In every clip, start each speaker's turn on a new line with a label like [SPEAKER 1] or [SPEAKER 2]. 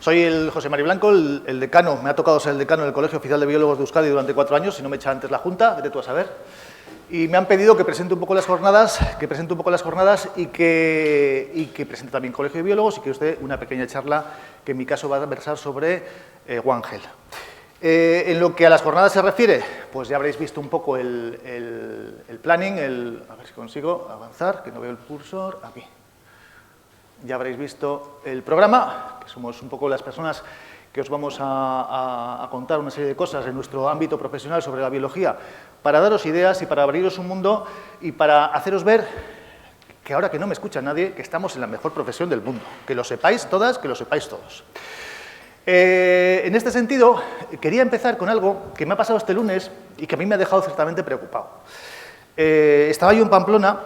[SPEAKER 1] Soy el José Mari Blanco, el decano, me ha tocado ser el decano del Colegio Oficial de Biólogos de Euskadi durante 4 años, si no me echa antes la Junta, vete tú a saber. Y me han pedido que presente un poco las jornadas, y que presente también Colegio de Biólogos y que os dé una pequeña charla que en mi caso va a versar sobre One Health. En lo que a las jornadas se refiere, pues ya habréis visto un poco el planning, a ver si consigo avanzar, que no veo el cursor, aquí. Ya habréis visto el programa, que somos un poco las personas que os vamos a contar una serie de cosas en nuestro ámbito profesional sobre la biología, para daros ideas y para abriros un mundo y para haceros ver que ahora que no me escucha nadie, que estamos en la mejor profesión del mundo, que lo sepáis todas, que lo sepáis todos. En este sentido, quería empezar con algo que me ha pasado este lunes y que a mí me ha dejado ciertamente preocupado. Estaba yo en Pamplona,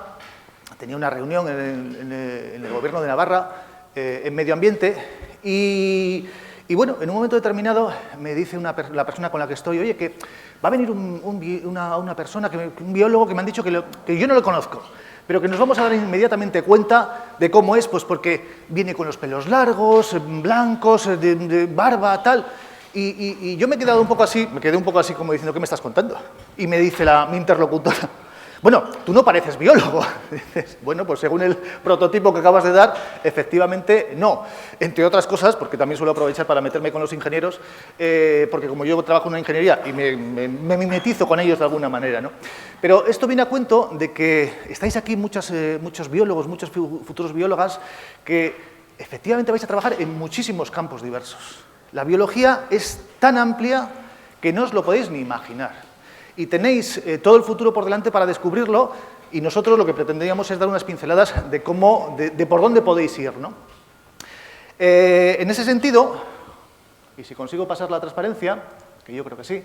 [SPEAKER 1] tenía una reunión en el Gobierno de Navarra, en Medio Ambiente, y bueno, en un momento determinado me dice la persona con la que estoy, oye, que va a venir una persona, un biólogo que me han dicho que yo no lo conozco, pero que nos vamos a dar inmediatamente cuenta de cómo es, pues porque viene con los pelos largos, blancos, de barba, tal. Y yo me quedé un poco así como diciendo, ¿qué me estás contando? Y me dice mi interlocutora, bueno, tú no pareces biólogo. Dices, bueno, pues según el prototipo que acabas de dar, efectivamente no. Entre otras cosas, porque también suelo aprovechar para meterme con los ingenieros, porque como yo trabajo en una ingeniería y me mimetizo con ellos de alguna manera, ¿no? Pero esto viene a cuento de que estáis aquí muchos biólogos, muchos futuros biólogas, que efectivamente vais a trabajar en muchísimos campos diversos. La biología es tan amplia que no os lo podéis ni imaginar. Y tenéis todo el futuro por delante para descubrirlo, y nosotros lo que pretendíamos es dar unas pinceladas de por dónde podéis ir, ¿no? En ese sentido, y si consigo pasar la transparencia, que yo creo que sí,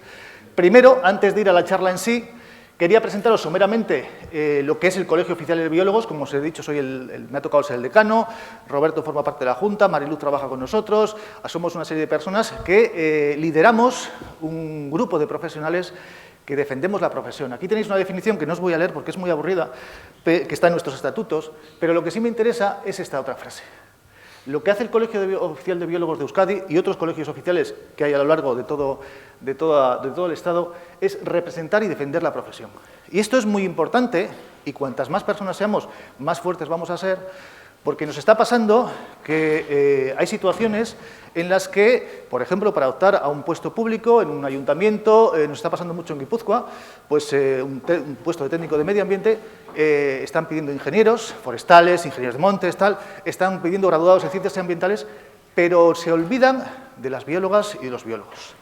[SPEAKER 1] primero, antes de ir a la charla en sí, quería presentaros someramente lo que es el Colegio Oficial de Biólogos. Como os he dicho, me ha tocado ser el decano, Roberto forma parte de la Junta, Mariluz trabaja con nosotros, somos una serie de personas que lideramos un grupo de profesionales que defendemos la profesión. Aquí tenéis una definición que no os voy a leer porque es muy aburrida, que está en nuestros estatutos, pero lo que sí me interesa es esta otra frase. Lo que hace el Colegio Oficial de Biólogos de Euskadi y otros colegios oficiales que hay a lo largo de todo el Estado es representar y defender la profesión. Y esto es muy importante, y cuantas más personas seamos, más fuertes vamos a ser, porque nos está pasando que hay situaciones en las que, por ejemplo, para optar a un puesto público en un ayuntamiento, nos está pasando mucho en Guipúzcoa, pues un puesto de técnico de medio ambiente, están pidiendo ingenieros forestales, ingenieros de montes, tal, están pidiendo graduados en ciencias ambientales, pero se olvidan de las biólogas y de los biólogos.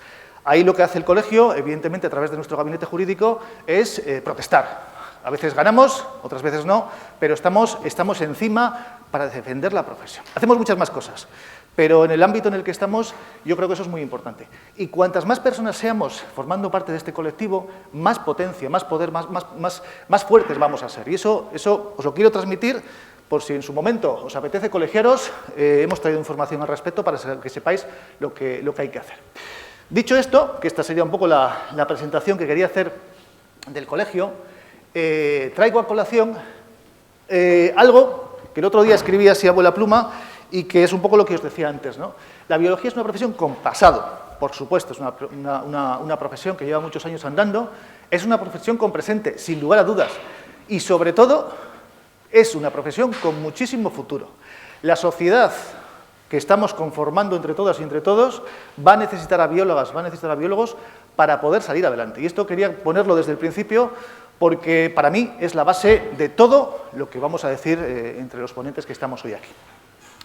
[SPEAKER 1] Ahí lo que hace el colegio, evidentemente a través de nuestro gabinete jurídico, es protestar. A veces ganamos, otras veces no, pero estamos encima para defender la profesión. Hacemos muchas más cosas, pero en el ámbito en el que estamos, yo creo que eso es muy importante. Y cuantas más personas seamos formando parte de este colectivo, más potencia, más poder, más fuertes vamos a ser. Y eso os lo quiero transmitir, por si en su momento os apetece colegiaros, hemos traído información al respecto para que sepáis lo que hay que hacer. Dicho esto, que esta sería un poco la presentación que quería hacer del colegio, traigo a colación algo que el otro día escribí así a vuela pluma y que es un poco lo que os decía antes, ¿no? La biología es una profesión con pasado, por supuesto, es una profesión que lleva muchos años andando, es una profesión con presente, sin lugar a dudas, y sobre todo es una profesión con muchísimo futuro. La sociedad que estamos conformando entre todas y entre todos va a necesitar a biólogas, va a necesitar a biólogos para poder salir adelante. Y esto quería ponerlo desde el principio, porque para mí es la base de todo lo que vamos a decir entre los ponentes que estamos hoy aquí.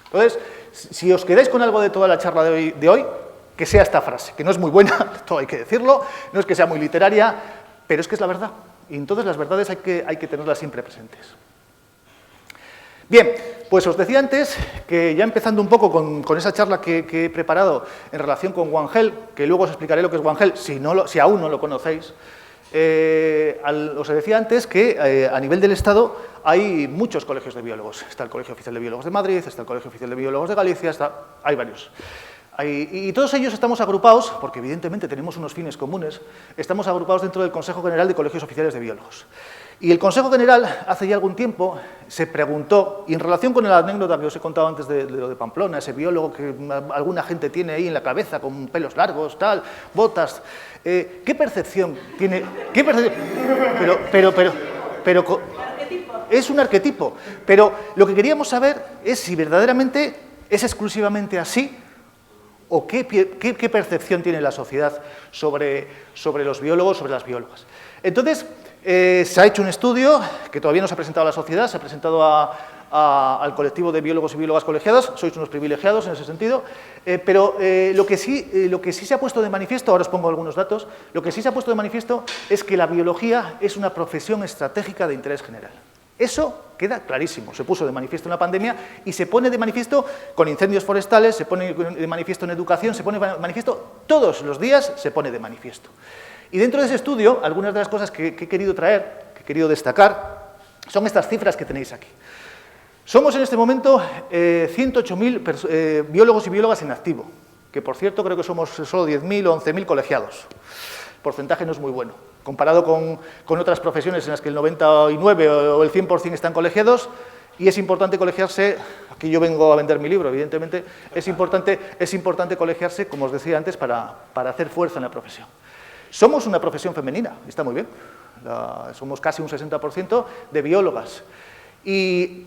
[SPEAKER 1] Entonces, si os quedáis con algo de toda la charla de hoy, que sea esta frase, que no es muy buena, todo hay que decirlo, no es que sea muy literaria, pero es que es la verdad. Y entonces las verdades hay que tenerlas siempre presentes. Bien, pues os decía antes que ya empezando un poco con esa charla que he preparado en relación con One Health, que luego os explicaré lo que es One Health, si aún no lo conocéis, os decía antes que a nivel del Estado hay muchos colegios de biólogos. Está el Colegio Oficial de Biólogos de Madrid, está el Colegio Oficial de Biólogos de Galicia, hay varios. Y todos ellos estamos agrupados, porque evidentemente tenemos unos fines comunes, estamos agrupados dentro del Consejo General de Colegios Oficiales de Biólogos. Y el Consejo General, hace ya algún tiempo, se preguntó, y en relación con la anécdota que os he contado antes de lo de Pamplona, ese biólogo que alguna gente tiene ahí en la cabeza, con pelos largos, tal, botas, ¿qué percepción tiene? ¿Qué percepción? Pero es un arquetipo, pero lo que queríamos saber es si verdaderamente es exclusivamente así o qué percepción tiene la sociedad sobre los biólogos, sobre las biólogas. Entonces, se ha hecho un estudio que todavía no se ha presentado a la sociedad, se ha presentado al colectivo de biólogos y biólogas colegiadas, sois unos privilegiados en ese sentido, pero lo que sí se ha puesto de manifiesto, ahora os pongo algunos datos, lo que sí se ha puesto de manifiesto es que la biología es una profesión estratégica de interés general. Eso queda clarísimo, se puso de manifiesto en la pandemia y se pone de manifiesto con incendios forestales, se pone de manifiesto en educación, se pone de manifiesto todos los días, se pone de manifiesto. Y dentro de ese estudio, algunas de las cosas que he querido traer, que he querido destacar, son estas cifras que tenéis aquí. Somos en este momento 108.000 biólogos y biólogas en activo, que por cierto creo que somos solo 10.000 o 11.000 colegiados. El porcentaje no es muy bueno. Comparado con otras profesiones en las que el 99 o el 100% están colegiados, y es importante colegiarse, aquí yo vengo a vender mi libro, evidentemente, es importante colegiarse, como os decía antes, para hacer fuerza en la profesión. Somos una profesión femenina, está muy bien, somos casi un 60% de biólogas, y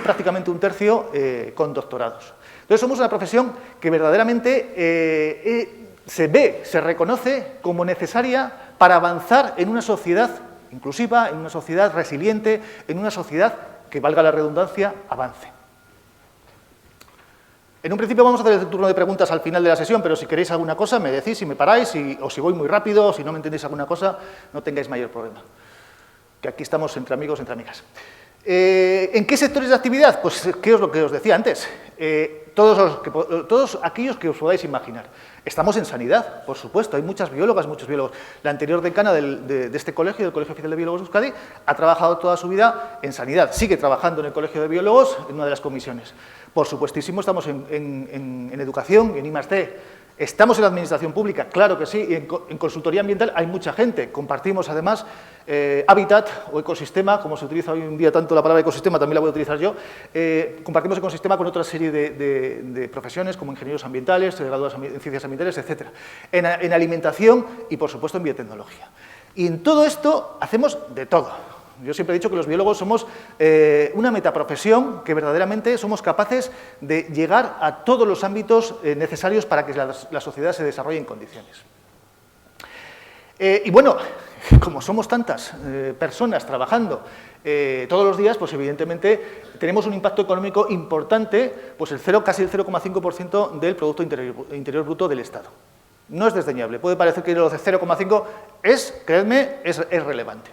[SPEAKER 1] prácticamente un tercio con doctorados. Entonces somos una profesión que verdaderamente se reconoce como necesaria para avanzar en una sociedad inclusiva, en una sociedad resiliente, en una sociedad que, valga la redundancia, avance. En un principio vamos a hacer el turno de preguntas al final de la sesión, pero si queréis alguna cosa me decís, si me paráis, o si voy muy rápido, o si no me entendéis alguna cosa, no tengáis mayor problema. Que aquí estamos entre amigos, entre amigas. ¿En qué sectores de actividad? Pues, ¿qué es lo que os decía antes? Todos aquellos que os podáis imaginar. Estamos en sanidad, por supuesto, hay muchas biólogas, muchos biólogos. La anterior decana de este colegio, del Colegio Oficial de Biólogos de Euskadi, ha trabajado toda su vida en sanidad, sigue trabajando en el Colegio de Biólogos en una de las comisiones. Por supuestísimo, estamos en educación, en I+D. ¿Estamos en la administración pública? Claro que sí, y en consultoría ambiental hay mucha gente. Compartimos, además, hábitat o ecosistema, como se utiliza hoy en día tanto la palabra ecosistema, también la voy a utilizar yo. Compartimos ecosistema con otra serie de profesiones, como ingenieros ambientales, graduados en ciencias ambientales, etc. En alimentación y, por supuesto, en biotecnología. Y en todo esto hacemos de todo. Yo siempre he dicho que los biólogos somos una metaprofesión que verdaderamente somos capaces de llegar a todos los ámbitos necesarios para que la sociedad se desarrolle en condiciones. Y bueno, como somos tantas personas trabajando todos los días, pues evidentemente tenemos un impacto económico importante, pues casi el 0,5% del Producto Interior Bruto del Estado. No es desdeñable, puede parecer que lo de 0,5 creedme, es relevante.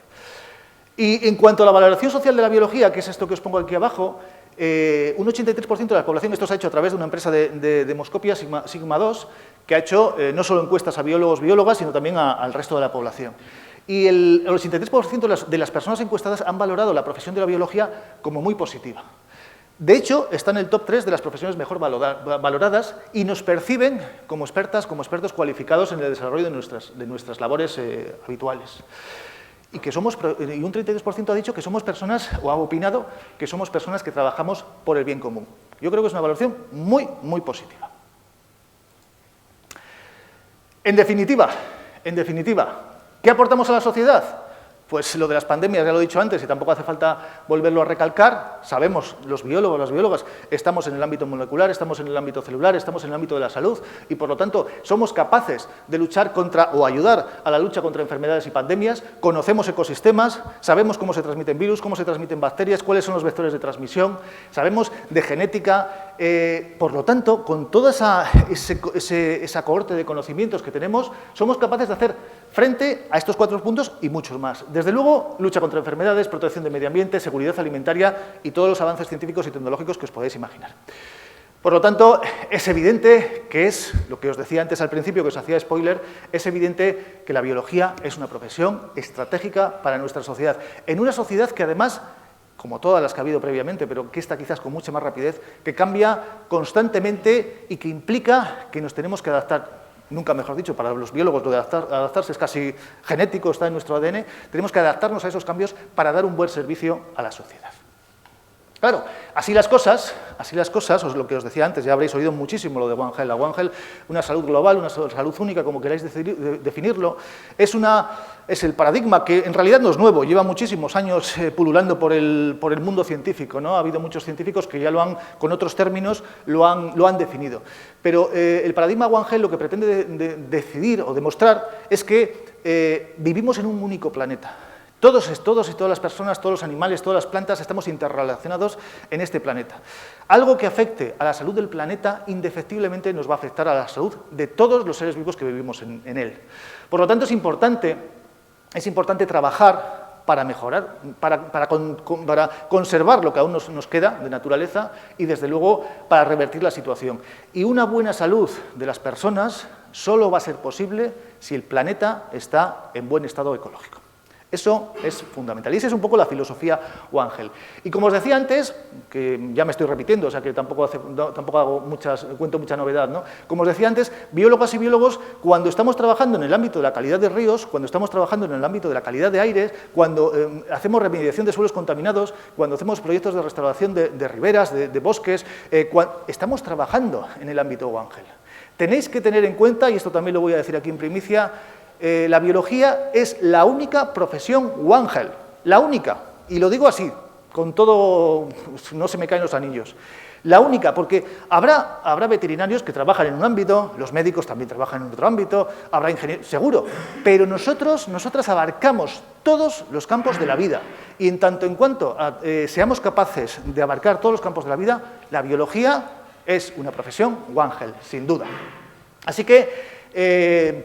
[SPEAKER 1] Y en cuanto a la valoración social de la biología, que es esto que os pongo aquí abajo, un 83% de la población, esto se ha hecho a través de una empresa de demoscopia, Sigma 2, que ha hecho no solo encuestas a biólogos, biólogas, sino también al resto de la población. Y el 83% de las personas encuestadas han valorado la profesión de la biología como muy positiva. De hecho, está en el top 3 de las profesiones mejor valoradas y nos perciben como expertas, como expertos cualificados en el desarrollo de nuestras labores habituales. Y un 32% ha dicho que somos personas, o ha opinado, que somos personas que trabajamos por el bien común. Yo creo que es una valoración muy, muy positiva. En definitiva, ¿qué aportamos a la sociedad? Pues lo de las pandemias, ya lo he dicho antes, y tampoco hace falta volverlo a recalcar. Sabemos, los biólogos, las biólogas, estamos en el ámbito molecular, estamos en el ámbito celular, estamos en el ámbito de la salud, y por lo tanto somos capaces de luchar contra o ayudar a la lucha contra enfermedades y pandemias, conocemos ecosistemas, sabemos cómo se transmiten virus, cómo se transmiten bacterias, cuáles son los vectores de transmisión, sabemos de genética. Por lo tanto, con toda esa cohorte de conocimientos que tenemos, somos capaces de hacer frente a estos 4 puntos y muchos más. Desde luego, lucha contra enfermedades, protección del medio ambiente, seguridad alimentaria y todos los avances científicos y tecnológicos que os podéis imaginar. Por lo tanto, es evidente que es, lo que os decía antes al principio, que os hacía spoiler, es evidente que la biología es una profesión estratégica para nuestra sociedad. En una sociedad que además, como todas las que ha habido previamente, pero que esta quizás con mucha más rapidez, que cambia constantemente y que implica que nos tenemos que adaptar nunca mejor dicho, para los biólogos lo de adaptarse es casi genético, está en nuestro ADN, tenemos que adaptarnos a esos cambios para dar un buen servicio a la sociedad. Claro, así las cosas, lo que os decía antes, ya habréis oído muchísimo lo de One Health. La One Health, una salud global, una salud única, como queráis definirlo, es el paradigma que en realidad no es nuevo, lleva muchísimos años pululando por el mundo científico, ¿no? Ha habido muchos científicos que ya lo han, con otros términos, lo han definido. Pero el paradigma One Health lo que pretende decidir o demostrar es que vivimos en un único planeta. Todos y todas las personas, todos los animales, todas las plantas estamos interrelacionados en este planeta. Algo que afecte a la salud del planeta indefectiblemente nos va a afectar a la salud de todos los seres vivos que vivimos en él. Por lo tanto, es importante trabajar para mejorar, para conservar lo que aún nos queda de naturaleza y, desde luego, para revertir la situación. Y una buena salud de las personas solo va a ser posible si el planeta está en buen estado ecológico. Eso es fundamental y esa es un poco la filosofía One Health. Y como os decía antes, que ya me estoy repitiendo, o sea que tampoco cuento mucha novedad, ¿no? Como os decía antes, biólogas y biólogos, cuando estamos trabajando en el ámbito de la calidad de ríos, cuando estamos trabajando en el ámbito de la calidad de aire, cuando hacemos remediación de suelos contaminados, cuando hacemos proyectos de restauración de riberas, de bosques, estamos trabajando en el ámbito One Health. Tenéis que tener en cuenta, y esto también lo voy a decir aquí en primicia, la biología es la única profesión One Health, la única, y lo digo así, con todo, no se me caen los anillos, la única, porque habrá veterinarios que trabajan en un ámbito, los médicos también trabajan en otro ámbito, habrá ingenieros, seguro, pero nosotras abarcamos todos los campos de la vida, y en tanto en cuanto seamos capaces de abarcar todos los campos de la vida, la biología es una profesión One Health, sin duda. Así que,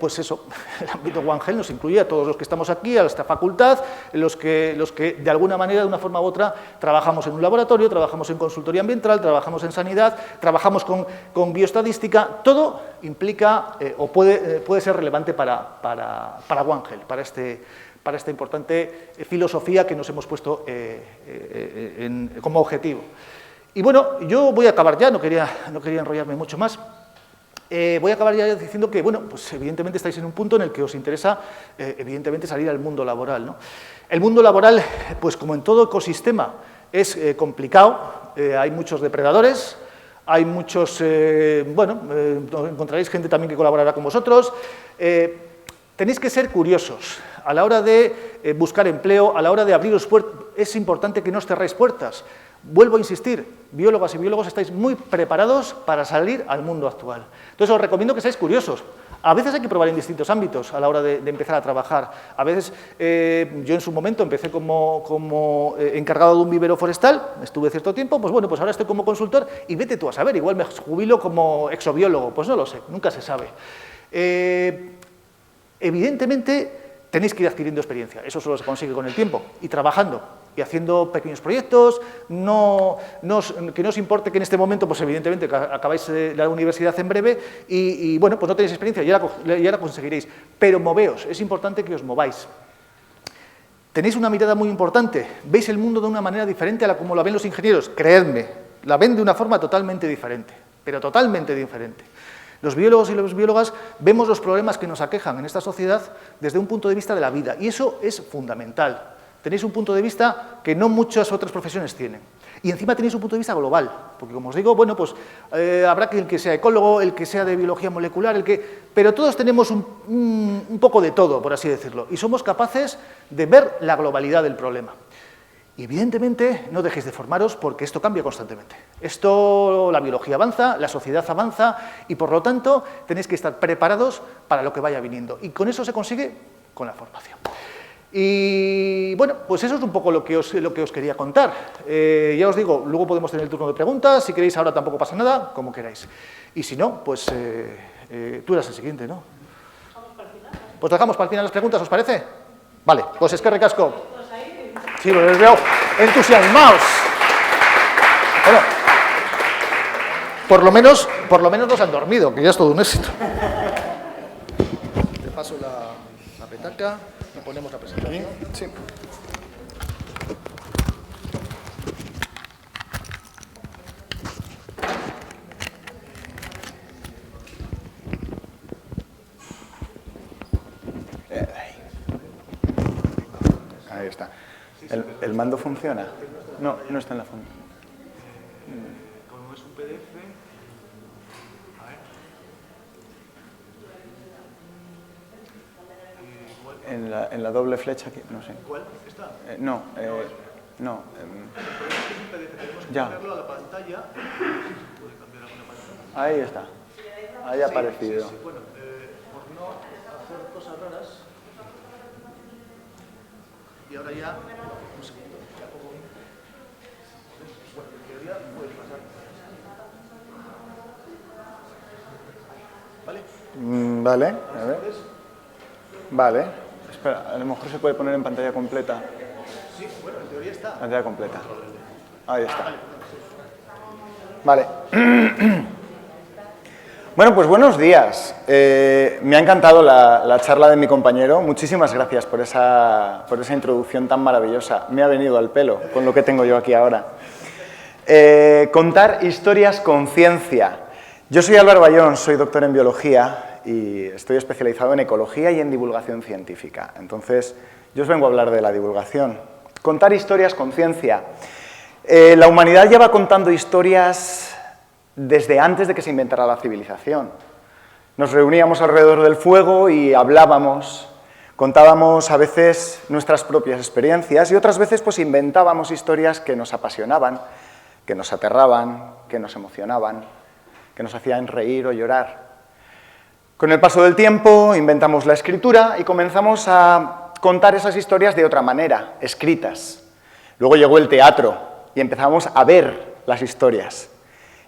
[SPEAKER 1] pues eso, el ámbito One Health nos incluye a todos los que estamos aquí, a esta facultad, los que de alguna manera, de una forma u otra, trabajamos en un laboratorio, trabajamos en consultoría ambiental, trabajamos en sanidad, trabajamos con bioestadística, todo implica o puede ser relevante para One Health, para esta importante filosofía que nos hemos puesto como objetivo. Y bueno, yo voy a acabar ya, no quería enrollarme mucho más. Voy a acabar ya diciendo que, bueno, pues evidentemente estáis en un punto en el que os interesa, evidentemente, salir al mundo laboral, ¿no? El mundo laboral, pues como en todo ecosistema, es complicado, hay muchos depredadores, hay muchos, encontraréis gente también que colaborará con vosotros. Tenéis que ser curiosos a la hora de buscar empleo, a la hora de abriros puertas. Es importante que no os cerréis puertas. Vuelvo a insistir, biólogas y biólogos estáis muy preparados para salir al mundo actual. Entonces os recomiendo que seáis curiosos. A veces hay que probar en distintos ámbitos a la hora de empezar a trabajar. A veces, yo en su momento empecé como encargado de un vivero forestal, estuve cierto tiempo, pues bueno, pues ahora estoy como consultor y vete tú a saber, igual me jubilo como exobiólogo, pues no lo sé, nunca se sabe. Evidentemente tenéis que ir adquiriendo experiencia, eso solo se consigue con el tiempo y trabajando y haciendo pequeños proyectos, que no os importe que en este momento, pues evidentemente acabáis la universidad en breve y bueno, pues no tenéis experiencia, ya la conseguiréis, pero moveos, es importante que os mováis. Tenéis una mirada muy importante, veis el mundo de una manera diferente a la como la ven los ingenieros, creedme, la ven de una forma totalmente diferente, pero totalmente diferente. Los biólogos y las biólogas vemos los problemas que nos aquejan en esta sociedad desde un punto de vista de la vida, y eso es fundamental. Tenéis un punto de vista que no muchas otras profesiones tienen. Y encima tenéis un punto de vista global, porque como os digo, bueno, pues habrá el que sea ecólogo, el que sea de biología molecular, pero todos tenemos un poco de todo, por así decirlo, y somos capaces de ver la globalidad del problema. Y evidentemente no dejéis de formaros porque esto cambia constantemente. La biología avanza, la sociedad avanza y por lo tanto tenéis que estar preparados para lo que vaya viniendo. Y con eso se consigue con la formación. Y bueno, pues eso es un poco lo que os quería contar. Ya os digo, luego podemos tener el turno de preguntas, si queréis ahora tampoco pasa nada, como queráis. Y si no, pues tú eras el siguiente, ¿no? Pues dejamos para el final las preguntas, ¿os parece? Vale, pues es que recasco. Sí, los veo entusiasmados. Bueno, por lo menos los han dormido, que ya es todo un éxito. Te paso la petaca y ponemos la presentación. Sí.
[SPEAKER 2] está. ¿El mando funciona? No, no está en la fuente.
[SPEAKER 1] Como es un PDF...
[SPEAKER 2] En la doble flecha aquí, no sé.
[SPEAKER 1] ¿Cuál? ¿Esta?
[SPEAKER 2] No. Ya.
[SPEAKER 1] Cambiarlo a la pantalla. ¿Puede cambiar alguna pantalla?
[SPEAKER 2] Ahí está. Ahí ha aparecido.
[SPEAKER 1] Sí. Bueno, por no hacer cosas raras. Y ahora ya... Un segundo. Ya pongo... Bueno, en teoría puede pasar. ¿Vale?
[SPEAKER 2] Vale, a ver. Vale. Espera, a lo mejor se puede poner en pantalla completa.
[SPEAKER 1] Sí, bueno, en teoría está.
[SPEAKER 2] Pantalla completa. Ahí está. Vale. Bueno, pues buenos días. Me ha encantado la charla de mi compañero. Muchísimas gracias por esa introducción tan maravillosa. Me ha venido al pelo con lo que tengo yo aquí ahora. Contar historias con ciencia. Yo soy Álvaro Bayón, soy doctor en biología y estoy especializado en ecología y en divulgación científica. Entonces, yo os vengo a hablar de la divulgación. Contar historias con ciencia. La humanidad lleva contando historias desde antes de que se inventara la civilización. Nos reuníamos alrededor del fuego y hablábamos, contábamos a veces nuestras propias experiencias y otras veces pues inventábamos historias que nos apasionaban, que nos aterraban, que nos emocionaban, que nos hacían reír o llorar. Con el paso del tiempo inventamos la escritura y comenzamos a contar esas historias de otra manera, escritas. Luego llegó el teatro y empezamos a ver las historias.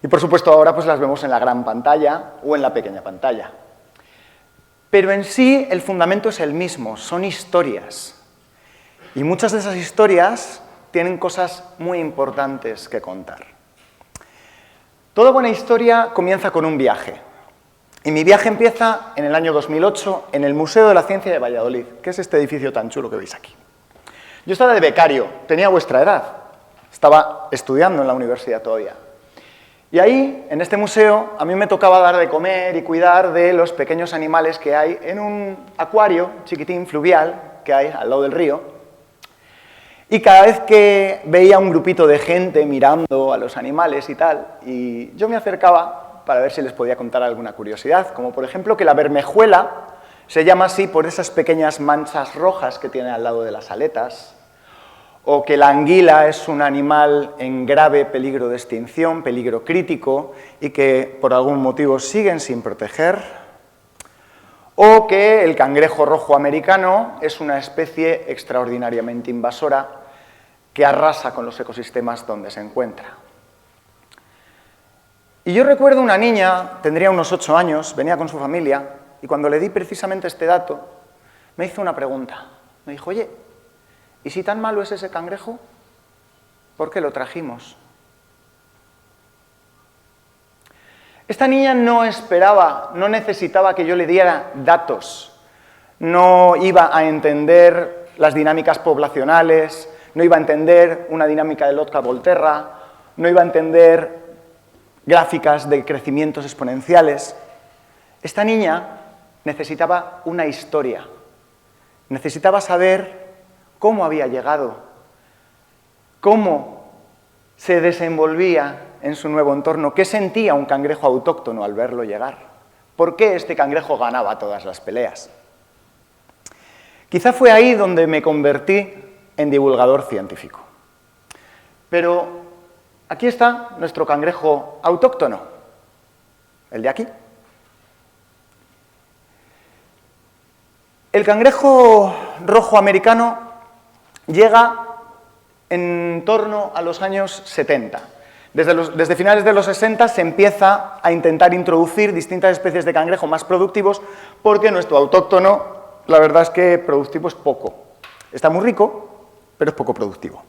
[SPEAKER 2] Y por supuesto ahora pues las vemos en la gran pantalla o en la pequeña pantalla. Pero en sí el fundamento es el mismo, son historias. Y muchas de esas historias tienen cosas muy importantes que contar. Toda buena historia comienza con un viaje. Y mi viaje empieza en el año 2008 en el Museo de la Ciencia de Valladolid, que es este edificio tan chulo que veis aquí. Yo estaba de becario, tenía vuestra edad, estaba estudiando en la universidad todavía. Y ahí, en este museo, a mí me tocaba dar de comer y cuidar de los pequeños animales que hay en un acuario chiquitín, fluvial, que hay al lado del río. Y cada vez que veía un grupito de gente mirando a los animales y tal, y yo me acercaba para ver si les podía contar alguna curiosidad, como por ejemplo que la bermejuela se llama así por esas pequeñas manchas rojas que tiene al lado de las aletas, o que la anguila es un animal en grave peligro de extinción, peligro crítico, y que por algún motivo siguen sin proteger, o que el cangrejo rojo americano es una especie extraordinariamente invasora que arrasa con los ecosistemas donde se encuentra. Y yo recuerdo una niña, tendría unos 8 años, venía con su familia, y cuando le di precisamente este dato, me hizo una pregunta. Me dijo, oye, ¿y si tan malo es ese cangrejo? ¿Por qué lo trajimos? Esta niña no esperaba, no necesitaba que yo le diera datos, no iba a entender las dinámicas poblacionales, no iba a entender una dinámica de Lotka-Volterra, no iba a entender gráficas de crecimientos exponenciales. Esta niña necesitaba una historia, necesitaba saber cómo había llegado, cómo se desenvolvía en su nuevo entorno, qué sentía un cangrejo autóctono al verlo llegar, por qué este cangrejo ganaba todas las peleas. Quizá fue ahí donde me convertí en divulgador científico. Pero aquí está nuestro cangrejo autóctono, el de aquí. El cangrejo rojo americano llega en torno a los años 70. Desde finales de los 60 se empieza a intentar introducir distintas especies de cangrejo más productivos porque nuestro autóctono, la verdad es que productivo es poco. Está muy rico, pero es poco productivo.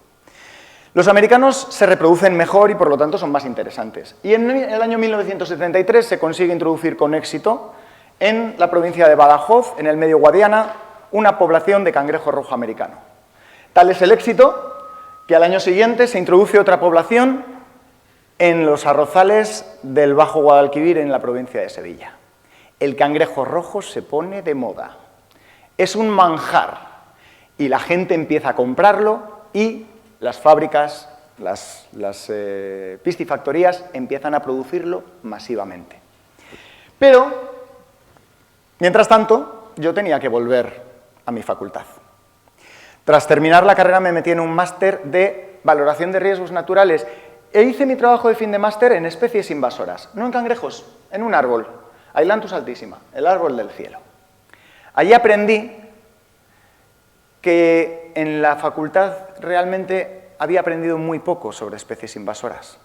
[SPEAKER 2] Los americanos se reproducen mejor y por lo tanto son más interesantes. Y en el año 1973 se consigue introducir con éxito en la provincia de Badajoz, en el medio Guadiana, una población de cangrejo rojo americano. Tal es el éxito que al año siguiente se introduce otra población en los arrozales del Bajo Guadalquivir, en la provincia de Sevilla. El cangrejo rojo se pone de moda. Es un manjar. y la gente empieza a comprarlo y las fábricas, las piscifactorías empiezan a producirlo masivamente. Pero, mientras tanto, yo tenía que volver a mi facultad. Tras terminar la carrera me metí en un máster de valoración de riesgos naturales e hice mi trabajo de fin de máster en especies invasoras, no en cangrejos, en un árbol, Ailanthus altissima, el árbol del cielo. Allí aprendí que en la facultad realmente había aprendido muy poco sobre especies invasoras.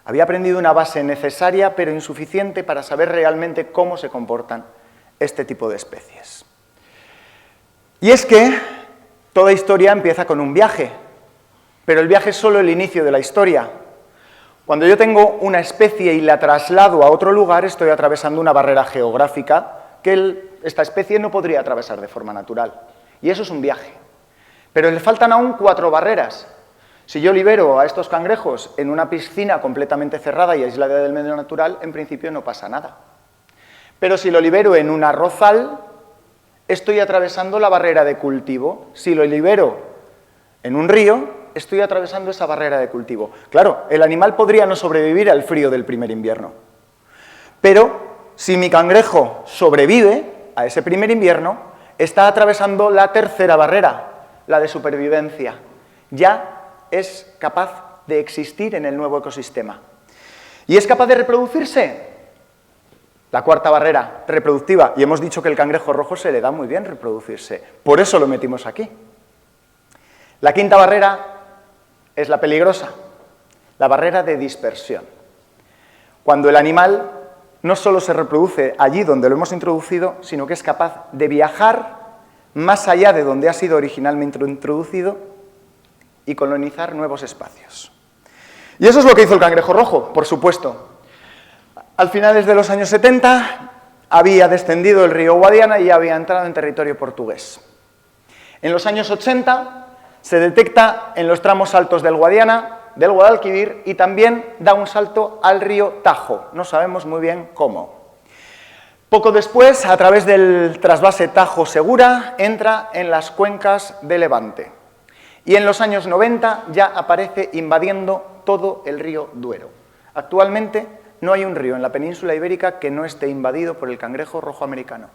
[SPEAKER 2] Había aprendido una base necesaria pero insuficiente para saber realmente cómo se comportan este tipo de especies. Y es que toda historia empieza con un viaje, pero el viaje es solo el inicio de la historia. Cuando yo tengo una especie y la traslado a otro lugar, estoy atravesando una barrera geográfica que esta especie no podría atravesar de forma natural. Y eso es un viaje. Pero le faltan aún 4 barreras. Si yo libero a estos cangrejos en una piscina completamente cerrada y aislada del medio natural, en principio no pasa nada. Pero si lo libero en un arrozal, estoy atravesando la barrera de cultivo. Si lo libero en un río, estoy atravesando esa barrera de cultivo. Claro, el animal podría no sobrevivir al frío del primer invierno. Pero si mi cangrejo sobrevive a ese primer invierno, está atravesando la tercera barrera, la de supervivencia. Ya es capaz de existir en el nuevo ecosistema. ¿Y es capaz de reproducirse? La cuarta barrera, reproductiva. Y hemos dicho que el cangrejo rojo se le da muy bien reproducirse. Por eso lo metimos aquí. La quinta barrera es la peligrosa, la barrera de dispersión. Cuando el animal no solo se reproduce allí donde lo hemos introducido, sino que es capaz de viajar más allá de donde ha sido originalmente introducido y colonizar nuevos espacios. Y eso es lo que hizo el cangrejo rojo, por supuesto. Al finales de los años 70 había descendido el río Guadiana y había entrado en territorio portugués. En los años 80 se detecta en los tramos altos del Guadiana, del Guadalquivir, y también da un salto al río Tajo. No sabemos muy bien cómo. Poco después, a través del trasvase Tajo-Segura, entra en las cuencas de Levante. Y en los años 90 ya aparece invadiendo todo el río Duero. Actualmente no hay un río en la península ibérica que no esté invadido por el cangrejo rojo americano.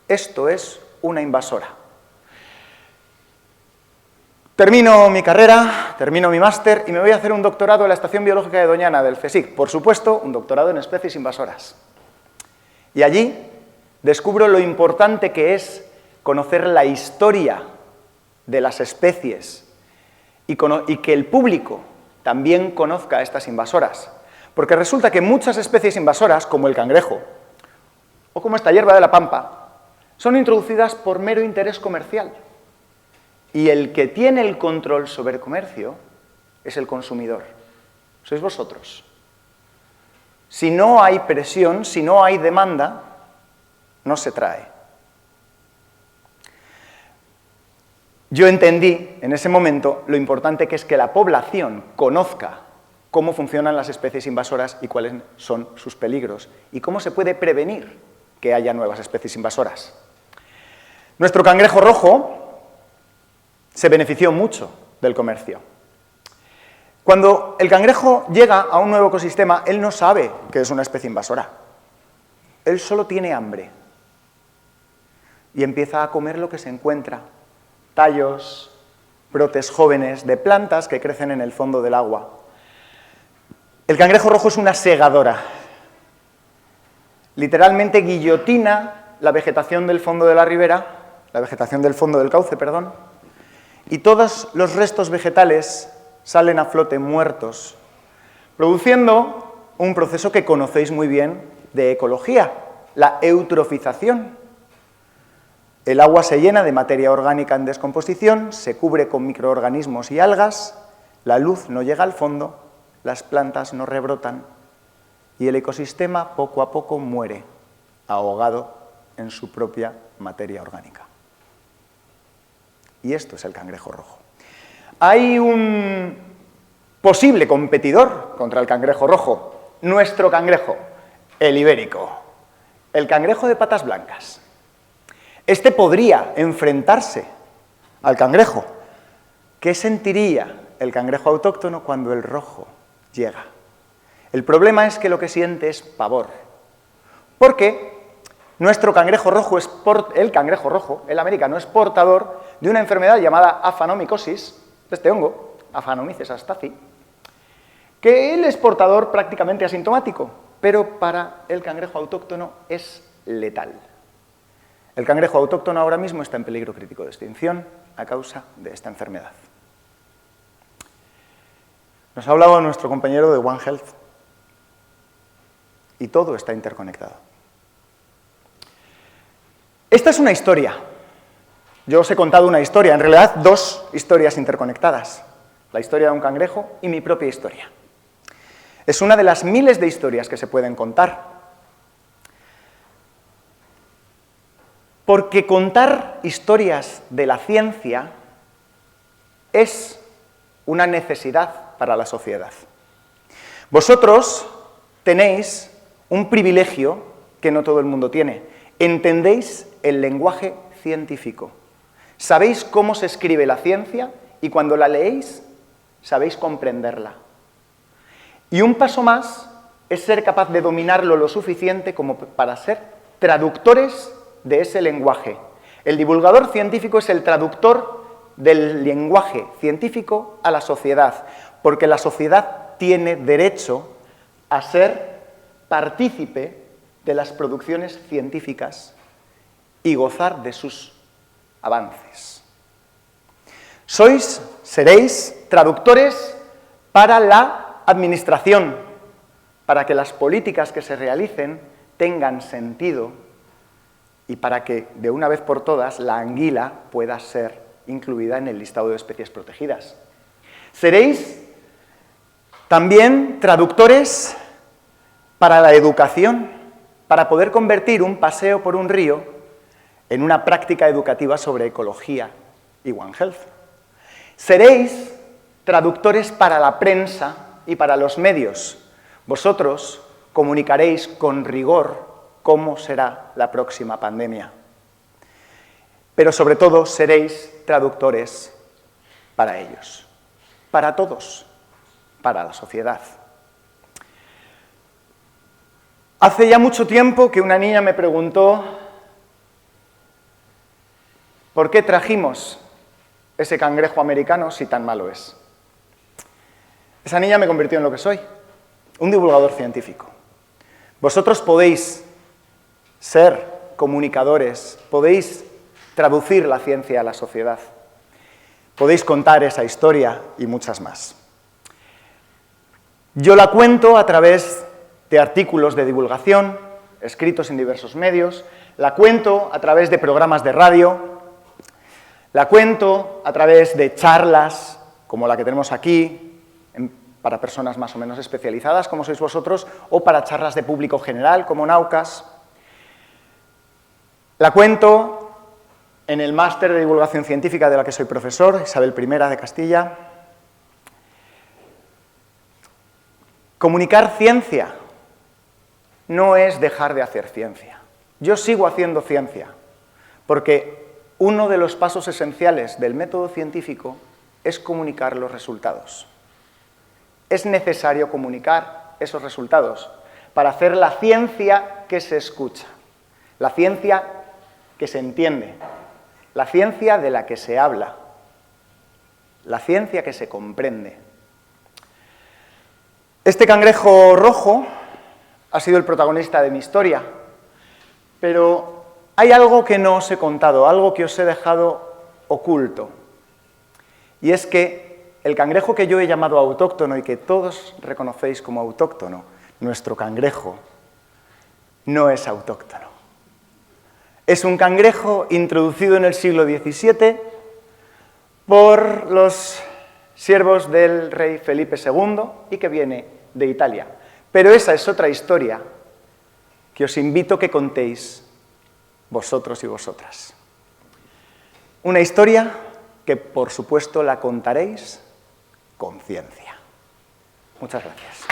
[SPEAKER 2] Esto es una invasora. Termino mi carrera, termino mi máster y me voy a hacer un doctorado en la Estación Biológica de Doñana del CSIC. Por supuesto, un doctorado en especies invasoras. Y allí descubro lo importante que es conocer la historia de las especies y que el público también conozca a estas invasoras. Porque resulta que muchas especies invasoras, como el cangrejo o como esta hierba de la pampa, son introducidas por mero interés comercial. Y el que tiene el control sobre el comercio es el consumidor. Sois vosotros. Si no hay presión, si no hay demanda, no se trae. Yo entendí en ese momento lo importante que es que la población conozca cómo funcionan las especies invasoras y cuáles son sus peligros y cómo se puede prevenir que haya nuevas especies invasoras. Nuestro cangrejo rojo se benefició mucho del comercio. Cuando el cangrejo llega a un nuevo ecosistema, él no sabe que es una especie invasora. Él solo tiene hambre. Y empieza a comer lo que se encuentra. Tallos, brotes jóvenes de plantas que crecen en el fondo del agua. El cangrejo rojo es una segadora. Literalmente guillotina la vegetación del fondo de la ribera, la vegetación del fondo del cauce, perdón, y todos los restos vegetales salen a flote muertos, produciendo un proceso que conocéis muy bien de ecología, la eutrofización. El agua se llena de materia orgánica en descomposición, se cubre con microorganismos y algas, la luz no llega al fondo, las plantas no rebrotan y el ecosistema poco a poco muere, ahogado en su propia materia orgánica. Y esto es el cangrejo rojo. Hay un posible competidor contra el cangrejo rojo, nuestro cangrejo, el ibérico, el cangrejo de patas blancas. Este podría enfrentarse al cangrejo. ¿Qué sentiría el cangrejo autóctono cuando el rojo llega? El problema es que lo que siente es pavor, porque nuestro cangrejo rojo, el americano, es portador de una enfermedad llamada afanomicosis, de este hongo, Aphanomyces asthazi, que él es portador prácticamente asintomático, pero para el cangrejo autóctono es letal. El cangrejo autóctono ahora mismo está en peligro crítico de extinción a causa de esta enfermedad. Nos ha hablado nuestro compañero de One Health y todo está interconectado. Esta es una historia. Yo os he contado una historia, en realidad dos historias interconectadas. La historia de un cangrejo y mi propia historia. Es una de las miles de historias que se pueden contar. Porque contar historias de la ciencia es una necesidad para la sociedad. Vosotros tenéis un privilegio que no todo el mundo tiene. Entendéis el lenguaje científico. Sabéis cómo se escribe la ciencia y cuando la leéis, sabéis comprenderla. Y un paso más es ser capaz de dominarlo lo suficiente como para ser traductores de ese lenguaje. El divulgador científico es el traductor del lenguaje científico a la sociedad, porque la sociedad tiene derecho a ser partícipe de las producciones científicas y gozar de sus avances. Seréis traductores para la administración, para que las políticas que se realicen tengan sentido y para que, de una vez por todas, la anguila pueda ser incluida en el listado de especies protegidas. Seréis también traductores para la educación, para poder convertir un paseo por un río en una práctica educativa sobre ecología y One Health. Seréis traductores para la prensa y para los medios. Vosotros comunicaréis con rigor cómo será la próxima pandemia. Pero sobre todo seréis traductores para ellos, para todos, para la sociedad. Hace ya mucho tiempo que una niña me preguntó ¿por qué trajimos ese cangrejo americano si tan malo es? Esa niña me convirtió en lo que soy, un divulgador científico. Vosotros podéis ser comunicadores, podéis traducir la ciencia a la sociedad, podéis contar esa historia y muchas más. Yo la cuento a través de artículos de divulgación, escritos en diversos medios, la cuento a través de programas de radio, la cuento a través de charlas, como la que tenemos aquí, para personas más o menos especializadas, como sois vosotros, o para charlas de público general, como Naucas. La cuento en el máster de divulgación científica de la que soy profesor, Isabel I de Castilla. Comunicar ciencia no es dejar de hacer ciencia. Yo sigo haciendo ciencia, porque uno de los pasos esenciales del método científico es comunicar los resultados. Es necesario comunicar esos resultados para hacer la ciencia que se escucha, la ciencia que se entiende, la ciencia de la que se habla, la ciencia que se comprende. Este cangrejo rojo ha sido el protagonista de mi historia, pero hay algo que no os he contado, algo que os he dejado oculto, y es que el cangrejo que yo he llamado autóctono y que todos reconocéis como autóctono, nuestro cangrejo, no es autóctono. Es un cangrejo introducido en el siglo XVII por los siervos del rey Felipe II y que viene de Italia. Pero esa es otra historia que os invito a que contéis vosotros y vosotras. Una historia que, por supuesto, la contaréis con ciencia. Muchas gracias.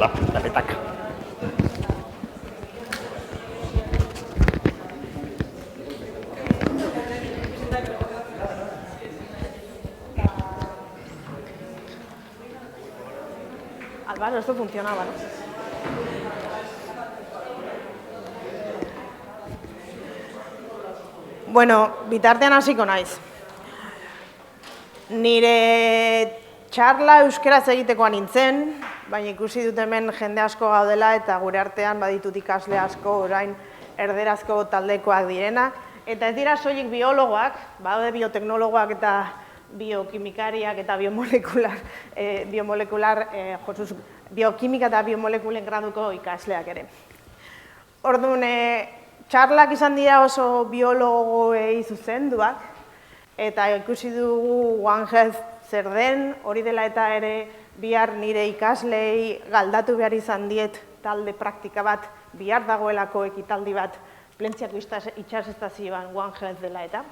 [SPEAKER 1] la petaca.
[SPEAKER 3] Álvaro, esto funcionaba, ¿no? Bueno, bitartean hasiko naiz. Nire txarla euskeraz egitekoa nintzen, baina ikusi dut hemen jende asko gaudela eta gure artean baditut ikasle asko orain erderazko taldekoak direnak. Eta ez dira soilik biologoak, badaude bioteknologoak eta biokimikariak eta biokimika eta biomolekulen graduko ikasleak ere. Orduan, txarlak izan dira oso biologoei zuzenduak, eta ikusi dugu One Health zer den, hori dela eta ere bihar nire ikaslei galdatu behar izan diet talde praktika bat, bihar dagoelako ekitaldi bat, Plentziako itsasestazioan One Health dela eta.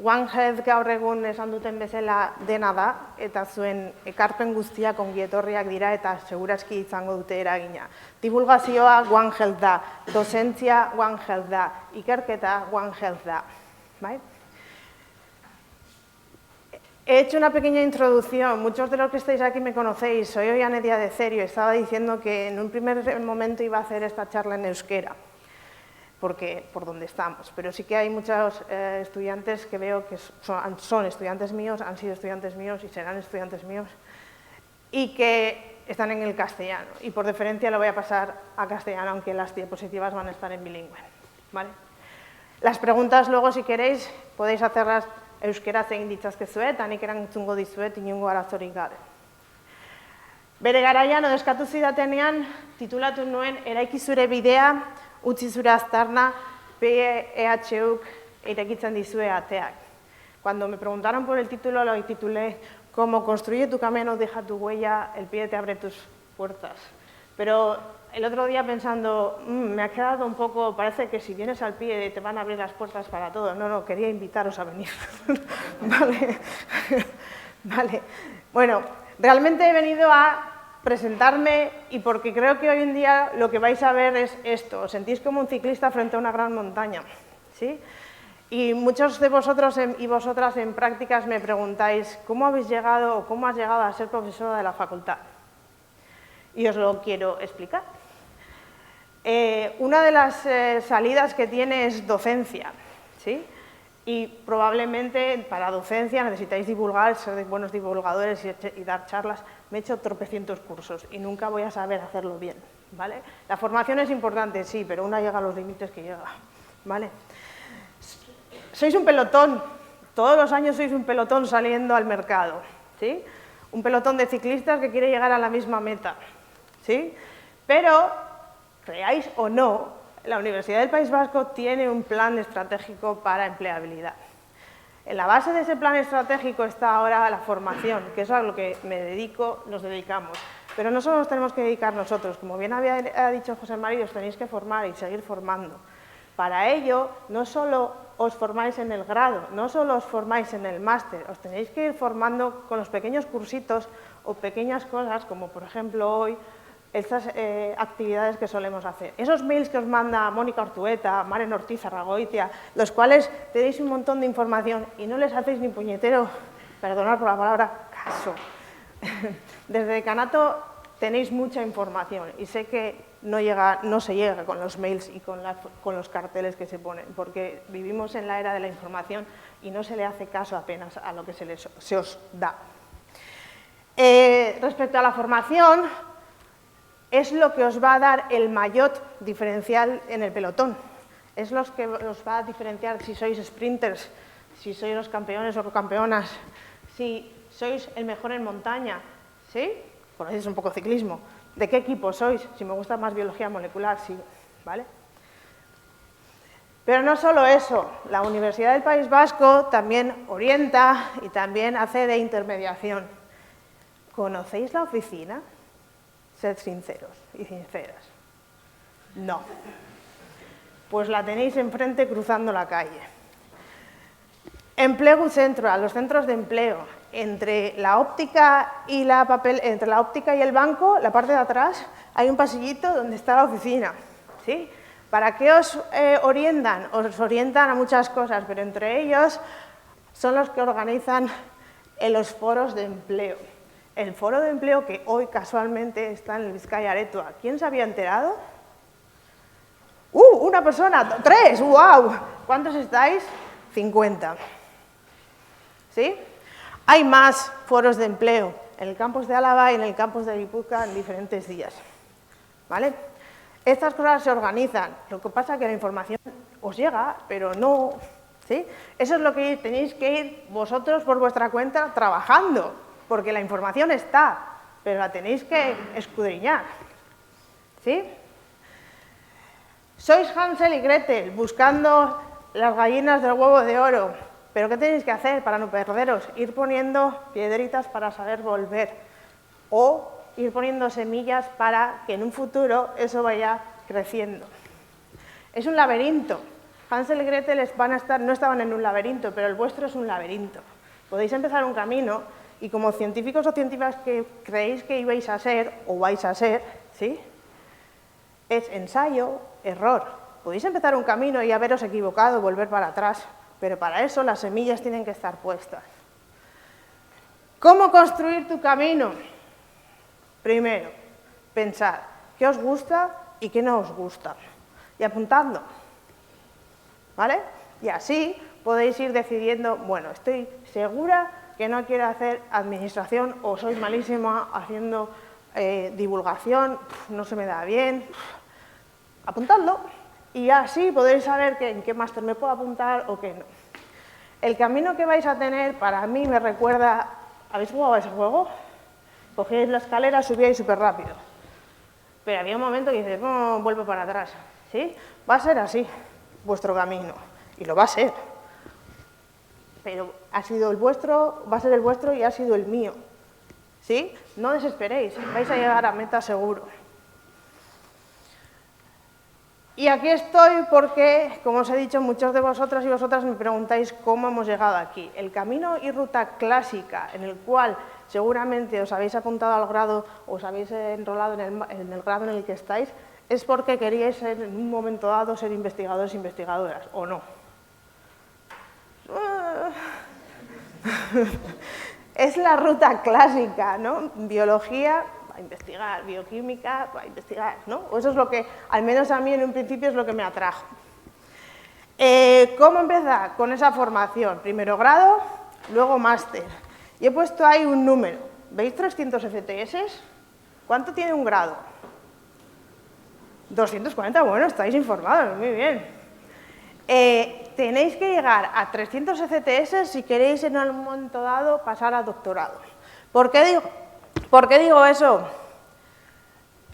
[SPEAKER 3] One Health gaur egun esan duten bezala dena da, eta zuen ekarpen guztiak ongietorriak dira eta segurazki izango dute eragina. Divulgazioa One Health da, dozentzia One Health da, ikerketa One Health da. He hecho una pequeña introducción, muchos de los que estáis aquí me conocéis, soy Oiane Díaz de Cerio, estaba diciendo que en un primer momento iba a hacer esta charla en euskera, porque por donde estamos, pero sí que hay muchos estudiantes que veo que son estudiantes míos, han sido estudiantes míos y serán estudiantes míos, y que están en el castellano, y por deferencia lo voy a pasar a castellano, aunque las diapositivas van a estar en bilingüe, ¿vale? Las preguntas luego, si queréis, podéis hacerlas euskeraz egin ditzazkezue, eta nik erantzungo dizuet inongo arazorik gabe. Bere garaian, eskatu zidatenean, titulatu nuen, eraiki zure bidea, utzi zure aztarna, PEHUk irekitzen dizue ateak. Cuando me preguntaron por el título, lo titulé como Construye tu camino, deja tu huella, el pie te abre tus puertas. Pero el otro día pensando, me ha quedado un poco, parece que si vienes al pie te van a abrir las puertas para todo. No, quería invitaros a venir. Vale. Bueno, realmente he venido a presentarme y porque creo que hoy en día lo que vais a ver es esto. Os sentís como un ciclista frente a una gran montaña, ¿sí? Y muchos de vosotros y vosotras en prácticas me preguntáis, ¿cómo habéis llegado o cómo has llegado a ser profesora de la facultad? Y os lo quiero explicar. Una de las salidas que tiene es docencia, ¿sí? Y probablemente para docencia necesitáis divulgar, ser buenos divulgadores y dar charlas. Me he hecho tropecientos cursos y nunca voy a saber hacerlo bien, ¿vale? La formación es importante, sí, pero una llega a los límites que llega, ¿vale? Sois un pelotón, todos los años sois un pelotón saliendo al mercado, ¿sí? Un pelotón de ciclistas que quiere llegar a la misma meta, ¿sí? Pero, creáis o no, la Universidad del País Vasco tiene un plan estratégico para empleabilidad. En la base de ese plan estratégico está ahora la formación, que es a lo que nos dedicamos. Pero no solo nos tenemos que dedicar nosotros, como bien ha dicho José María, os tenéis que formar y seguir formando. Para ello, no solo os formáis en el grado, no solo os formáis en el máster, os tenéis que ir formando con los pequeños cursitos o pequeñas cosas, como por ejemplo hoy, estas actividades que solemos hacer. Esos mails que os manda Mónica Ortueta, Maren Ortiz Arragoitia, los cuales tenéis un montón de información y no les hacéis ni puñetero, perdonad por la palabra, caso. Desde Decanato tenéis mucha información y sé que no se llega con los mails y con los carteles que se ponen, porque vivimos en la era de la información y no se le hace caso apenas a lo que se os da. Respecto a la formación, es lo que os va a dar el mayor diferencial en el pelotón. Es lo que os va a diferenciar si sois sprinters, si sois los campeones o campeonas, si sois el mejor en montaña, ¿sí? Conocéis un poco ciclismo. ¿De qué equipo sois? Si me gusta más biología molecular, sí, ¿vale? Pero no solo eso, la Universidad del País Vasco también orienta y también hace de intermediación. ¿Conocéis la oficina? Sed sinceros y sinceras. No. Pues la tenéis enfrente cruzando la calle. Emplegu Centro, a los centros de empleo. entre la óptica y entre la óptica y el banco, la parte de atrás, hay un pasillito donde está la oficina, ¿sí? ¿Para qué os orientan? Os orientan a muchas cosas, pero entre ellos son los que organizan los foros de empleo. El foro de empleo que hoy casualmente está en el Bizkaia Aretua. ¿Quién se había enterado? Una persona, 3, ¡wow! ¿Cuántos estáis? 50. ¿Sí? Hay más foros de empleo en el campus de Álava y en el campus de Guipúzcoa en diferentes días. ¿Vale? Estas cosas se organizan. Lo que pasa es que la información os llega, pero no... ¿sí? Eso es lo que tenéis que ir vosotros por vuestra cuenta trabajando, porque la información está, pero la tenéis que escudriñar. ¿Sí? Sois Hansel y Gretel buscando las gallinas del huevo de oro, pero ¿qué tenéis que hacer para no perderos? Ir poniendo piedritas para saber volver o ir poniendo semillas para que en un futuro eso vaya creciendo. Es un laberinto. Hansel y Gretel no estaban en un laberinto, pero el vuestro es un laberinto. Podéis empezar un camino y como científicos o científicas que creéis que ibais a ser o vais a ser, ¿sí? Es ensayo, error. Podéis empezar un camino y haberos equivocado, volver para atrás, pero para eso las semillas tienen que estar puestas. ¿Cómo construir tu camino? Primero, pensad qué os gusta y qué no os gusta y apuntadlo, ¿vale? Y así podéis ir decidiendo, bueno, estoy segura que no quiero hacer administración o soy malísima haciendo divulgación, no se me da bien. Apuntadlo y así podéis saber en qué máster me puedo apuntar o qué no. El camino que vais a tener para mí me recuerda... ¿Habéis jugado a ese juego? Cogíais la escalera, subíais súper rápido. Pero había un momento que dices, no, vuelvo para atrás. ¿Sí? Va a ser así vuestro camino y lo va a ser. Pero ha sido el vuestro, va a ser el vuestro y ha sido el mío. ¿Sí? No desesperéis, vais a llegar a meta seguro. Y aquí estoy porque, como os he dicho, muchos de vosotros y vosotras me preguntáis cómo hemos llegado aquí. El camino y ruta clásica en el cual seguramente os habéis apuntado al grado o os habéis enrolado en el grado en el que estáis es porque queríais en un momento dado ser investigadores e investigadoras, ¿o no? Es la ruta clásica, ¿no? Biología, a investigar, bioquímica, a investigar, ¿no? O eso es lo que, al menos a mí en un principio, es lo que me atrajo. ¿Cómo empezar? Con esa formación. Primero grado, luego máster. Y he puesto ahí un número. ¿Veis 300 FTS? ¿Cuánto tiene un grado? 240, bueno, estáis informados, muy bien. Tenéis que llegar a 300 FTS si queréis en algún momento dado pasar a doctorado. ¿Por qué digo eso?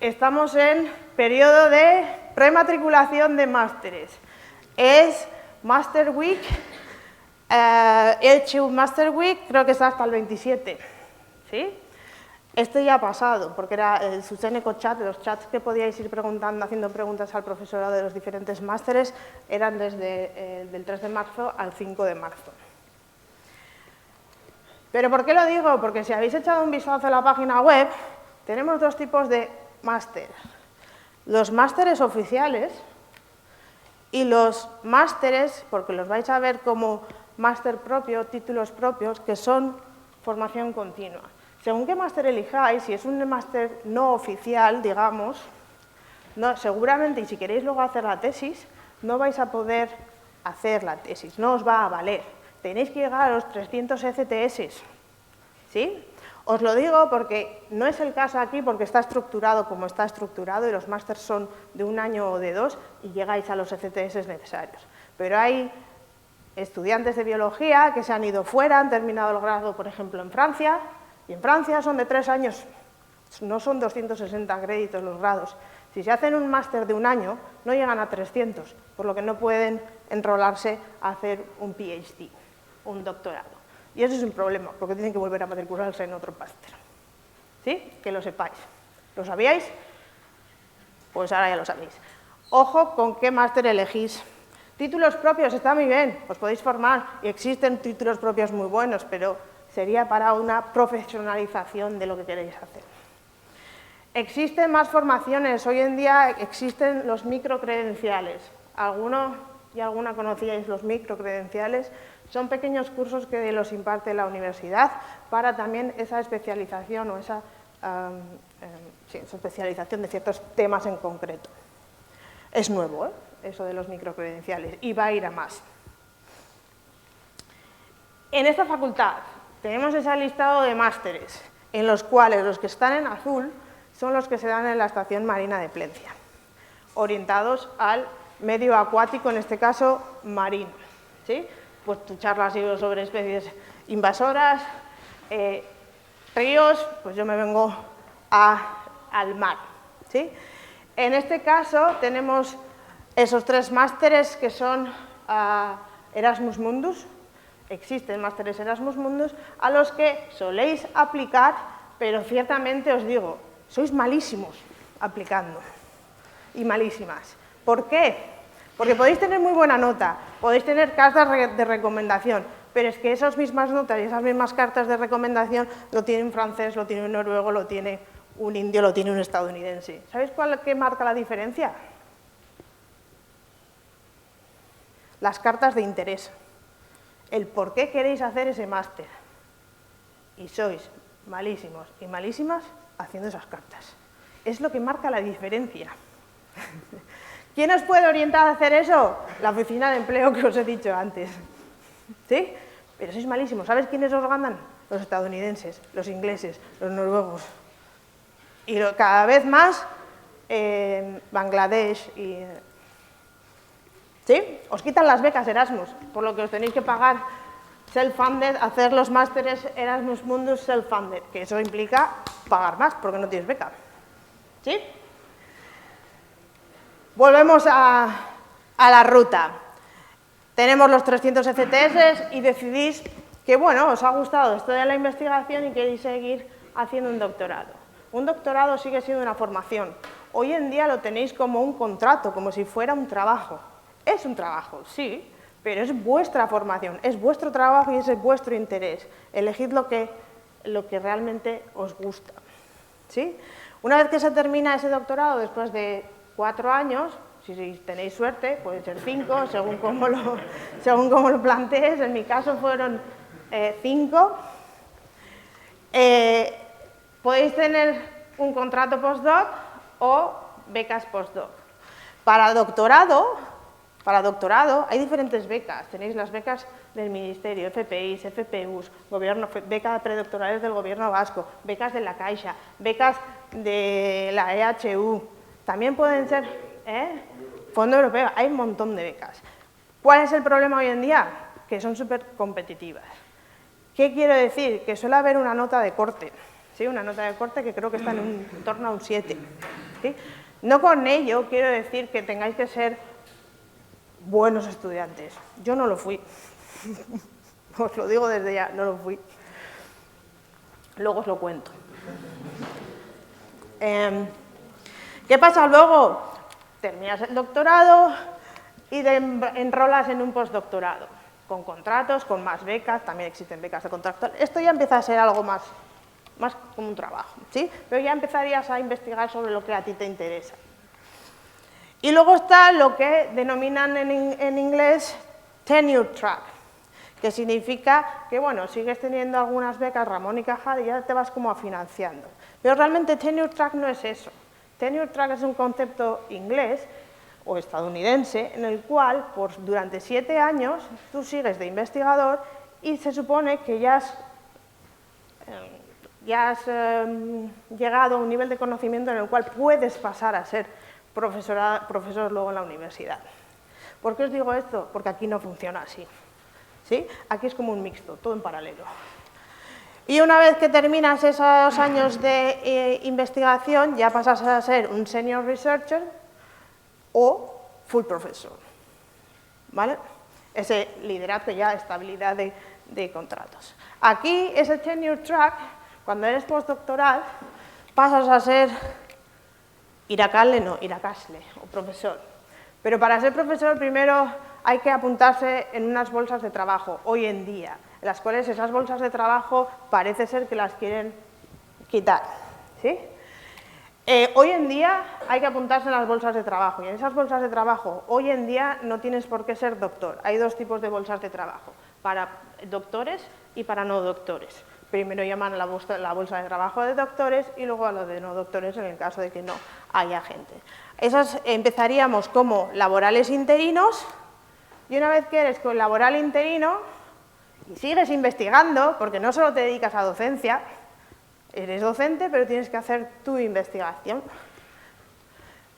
[SPEAKER 3] Estamos en periodo de prematriculación de másteres. Es Master Week, el Master Week creo que está hasta el 27, ¿sí? Esto ya ha pasado, porque era el Suseneco Chat, los chats que podíais ir preguntando, haciendo preguntas al profesorado de los diferentes másteres, eran desde del 3 de marzo al 5 de marzo. ¿Pero por qué lo digo? Porque si habéis echado un vistazo a la página web, tenemos dos tipos de máster. Los másteres oficiales y los másteres, porque los vais a ver como máster propio, títulos propios, que son formación continua. Según qué máster elijáis, si es un máster no oficial, digamos, seguramente, y si queréis luego hacer la tesis, no vais a poder hacer la tesis, no os va a valer. Tenéis que llegar a los 300 ECTS, ¿sí? Os lo digo porque no es el caso aquí, porque está estructurado como está estructurado y los másters son de 1 año o de 2 y llegáis a los ECTS necesarios. Pero hay estudiantes de biología que se han ido fuera, han terminado el grado, por ejemplo, en Francia, y en Francia son de 3 años, no son 260 créditos los grados. Si se hacen un máster de 1 año, no llegan a 300, por lo que no pueden enrolarse a hacer un PhD, un doctorado. Y eso es un problema, porque tienen que volver a matricularse en otro máster. ¿Sí? Que lo sepáis. ¿Lo sabíais? Pues ahora ya lo sabéis. Ojo con qué máster elegís. Títulos propios, está muy bien, os podéis formar y existen títulos propios muy buenos, pero sería para una profesionalización de lo que queréis hacer. Existen más formaciones, hoy en día existen los microcredenciales. ¿Alguno y alguna conocíais los microcredenciales? Son pequeños cursos que los imparte la universidad para también esa especialización o esa especialización de ciertos temas en concreto. Es nuevo, eso de los microcredenciales, y va a ir a más. En esta facultad tenemos ese listado de másteres, en los cuales los que están en azul son los que se dan en la Estación Marina de Plencia, orientados al medio acuático, en este caso marino, ¿sí? Pues tu charla ha sido sobre especies invasoras, ríos, pues yo me vengo al mar, ¿sí? En este caso tenemos esos 3 másteres que son Erasmus Mundus, existen másteres Erasmus Mundus, a los que soléis aplicar, pero ciertamente os digo, sois malísimos aplicando, y malísimas. ¿Por qué? Porque podéis tener muy buena nota, podéis tener cartas de recomendación, pero es que esas mismas notas y esas mismas cartas de recomendación lo tiene un francés, lo tiene un noruego, lo tiene un indio, lo tiene un estadounidense. ¿Sabéis qué marca la diferencia? Las cartas de interés. El por qué queréis hacer ese máster. Y sois malísimos y malísimas haciendo esas cartas. Es lo que marca la diferencia. ¿Quién os puede orientar a hacer eso? La oficina de empleo que os he dicho antes. ¿Sí? Pero sois malísimos. ¿Sabes quiénes os ganan? Los estadounidenses, los ingleses, los noruegos. Y cada vez más Bangladesh y... ¿Sí? Os quitan las becas Erasmus, por lo que os tenéis que pagar self-funded, hacer los másteres Erasmus Mundus self-funded, que eso implica pagar más, porque no tienes beca. ¿Sí? Volvemos a la ruta. Tenemos los 300 ECTS y decidís que, bueno, os ha gustado esto de la investigación y queréis seguir haciendo un doctorado. Un doctorado sigue siendo una formación. Hoy en día lo tenéis como un contrato, como si fuera un trabajo. Es un trabajo, sí, pero es vuestra formación, es vuestro trabajo y es vuestro interés. Elegid lo que realmente os gusta. ¿Sí? Una vez que se termina ese doctorado, después de 4 años, si tenéis suerte, puede ser 5, según cómo lo plantees. En mi caso fueron 5. Podéis tener un contrato postdoc o becas postdoc. Para doctorado hay diferentes becas. Tenéis las becas del Ministerio, FPIs, FPUs, becas predoctorales del Gobierno vasco, becas de la Caixa, becas de la EHU. También pueden ser Fondo Europeo, hay un montón de becas. ¿Cuál es el problema hoy en día? Que son súper competitivas. ¿Qué quiero decir? Que suele haber una nota de corte, ¿sí? Una nota de corte que creo que está en torno a un 7. ¿Sí? No con ello quiero decir que tengáis que ser buenos estudiantes. Yo no lo fui. Os lo digo desde ya, no lo fui. Luego os lo cuento. ¿Qué pasa luego? Terminas el doctorado y enrolas en un postdoctorado, con contratos, con más becas, también existen becas de contrato. Esto ya empieza a ser algo más como un trabajo, ¿sí? Pero ya empezarías a investigar sobre lo que a ti te interesa. Y luego está lo que denominan en inglés tenure track, que significa que, bueno, sigues teniendo algunas becas Ramón y Cajal y ya te vas como financiando. Pero realmente tenure track no es eso. Tenure track es un concepto inglés o estadounidense en el cual durante 7 años tú sigues de investigador y se supone que ya has llegado a un nivel de conocimiento en el cual puedes pasar a ser profesor luego en la universidad. ¿Por qué os digo esto? Porque aquí no funciona así, ¿sí? Aquí es como un mixto, todo en paralelo. Y una vez que terminas esos años de investigación, ya pasas a ser un senior researcher o full professor, ¿vale? Ese liderazgo ya, estabilidad de contratos. Aquí, ese tenure track, cuando eres postdoctoral, pasas a ser Irakasle o profesor. Pero para ser profesor primero hay que apuntarse en unas bolsas de trabajo, hoy en día. en las cuales esas bolsas de trabajo parece ser que las quieren quitar, ¿sí? Hoy en día hay que apuntarse en las bolsas de trabajo y en esas bolsas de trabajo hoy en día no tienes por qué ser doctor. Hay dos tipos de bolsas de trabajo, para doctores y para no doctores. Primero llaman a la bolsa de trabajo de doctores y luego a lo de no doctores en el caso de que no haya gente. Esas empezaríamos como laborales interinos y una vez que eres con laboral interino y sigues investigando, porque no solo te dedicas a docencia, eres docente, pero tienes que hacer tu investigación.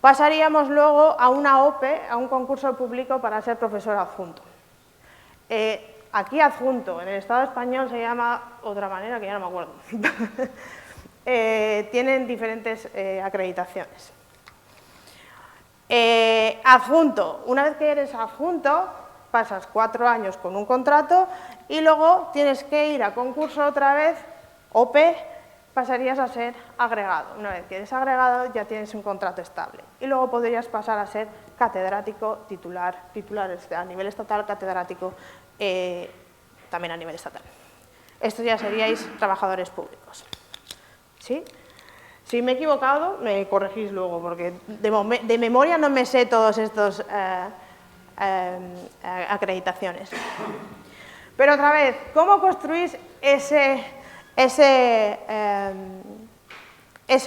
[SPEAKER 3] Pasaríamos luego a una OPE, a un concurso público para ser profesor adjunto. Aquí adjunto, en el Estado español se llama otra manera que ya no me acuerdo. Tienen diferentes acreditaciones. Adjunto, una vez que eres adjunto, pasas 4 años con un contrato y luego tienes que ir a concurso otra vez, OPE, pasarías a ser agregado. Una vez que eres agregado ya tienes un contrato estable y luego podrías pasar a ser catedrático titular a nivel estatal, catedrático también a nivel estatal. Estos ya seríais trabajadores públicos. ¿Sí? Si me he equivocado, me corregís luego, porque de memoria no me sé todos estos acreditaciones. Pero otra vez, ¿cómo construís ese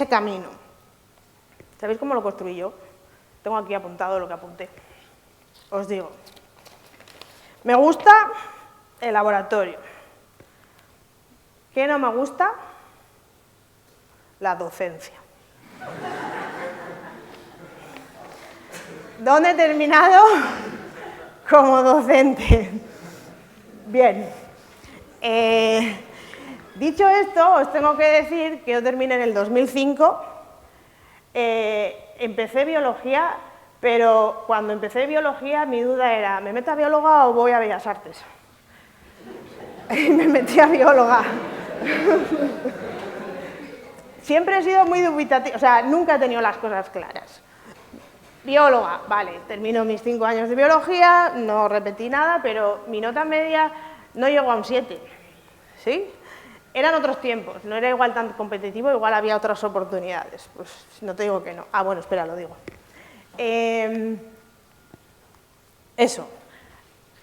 [SPEAKER 3] camino? ¿Sabéis cómo lo construí yo? Tengo aquí apuntado lo que apunté. Os digo. Me gusta el laboratorio. ¿Qué no me gusta? La docencia. ¿Dónde he terminado? Como docente. Bien. Dicho esto, os tengo que decir que yo terminé en el 2005. Empecé biología, pero cuando empecé biología mi duda era, ¿me meto a bióloga o voy a Bellas Artes? Y me metí a bióloga. Siempre he sido muy dubitativa, o sea, nunca he tenido las cosas claras. Bióloga, vale, termino mis 5 años de biología, no repetí nada, pero mi nota media no llegó a un 7, ¿sí? Eran otros tiempos, no era igual tan competitivo, igual había otras oportunidades. Pues no te digo que no. Ah, bueno, espera, lo digo. Eso.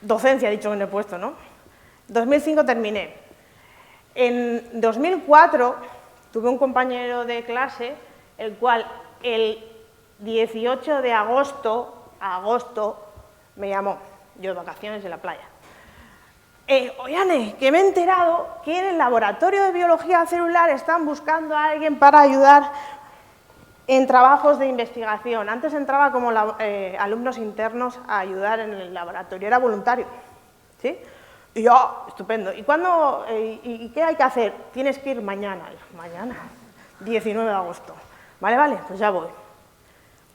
[SPEAKER 3] Docencia, he dicho que no he puesto, ¿no? 2005 terminé. En 2004 tuve un compañero de clase, el cual el 18 de agosto me llamó, yo de vacaciones en la playa. Oye, que me he enterado que en el laboratorio de biología celular están buscando a alguien para ayudar en trabajos de investigación. Antes entraba como alumnos internos a ayudar en el laboratorio, era voluntario, ¿sí? Y yo, estupendo. ¿Y cuándo? ¿Y qué hay que hacer? Tienes que ir mañana. Mañana, 19 de agosto. Vale, pues ya voy.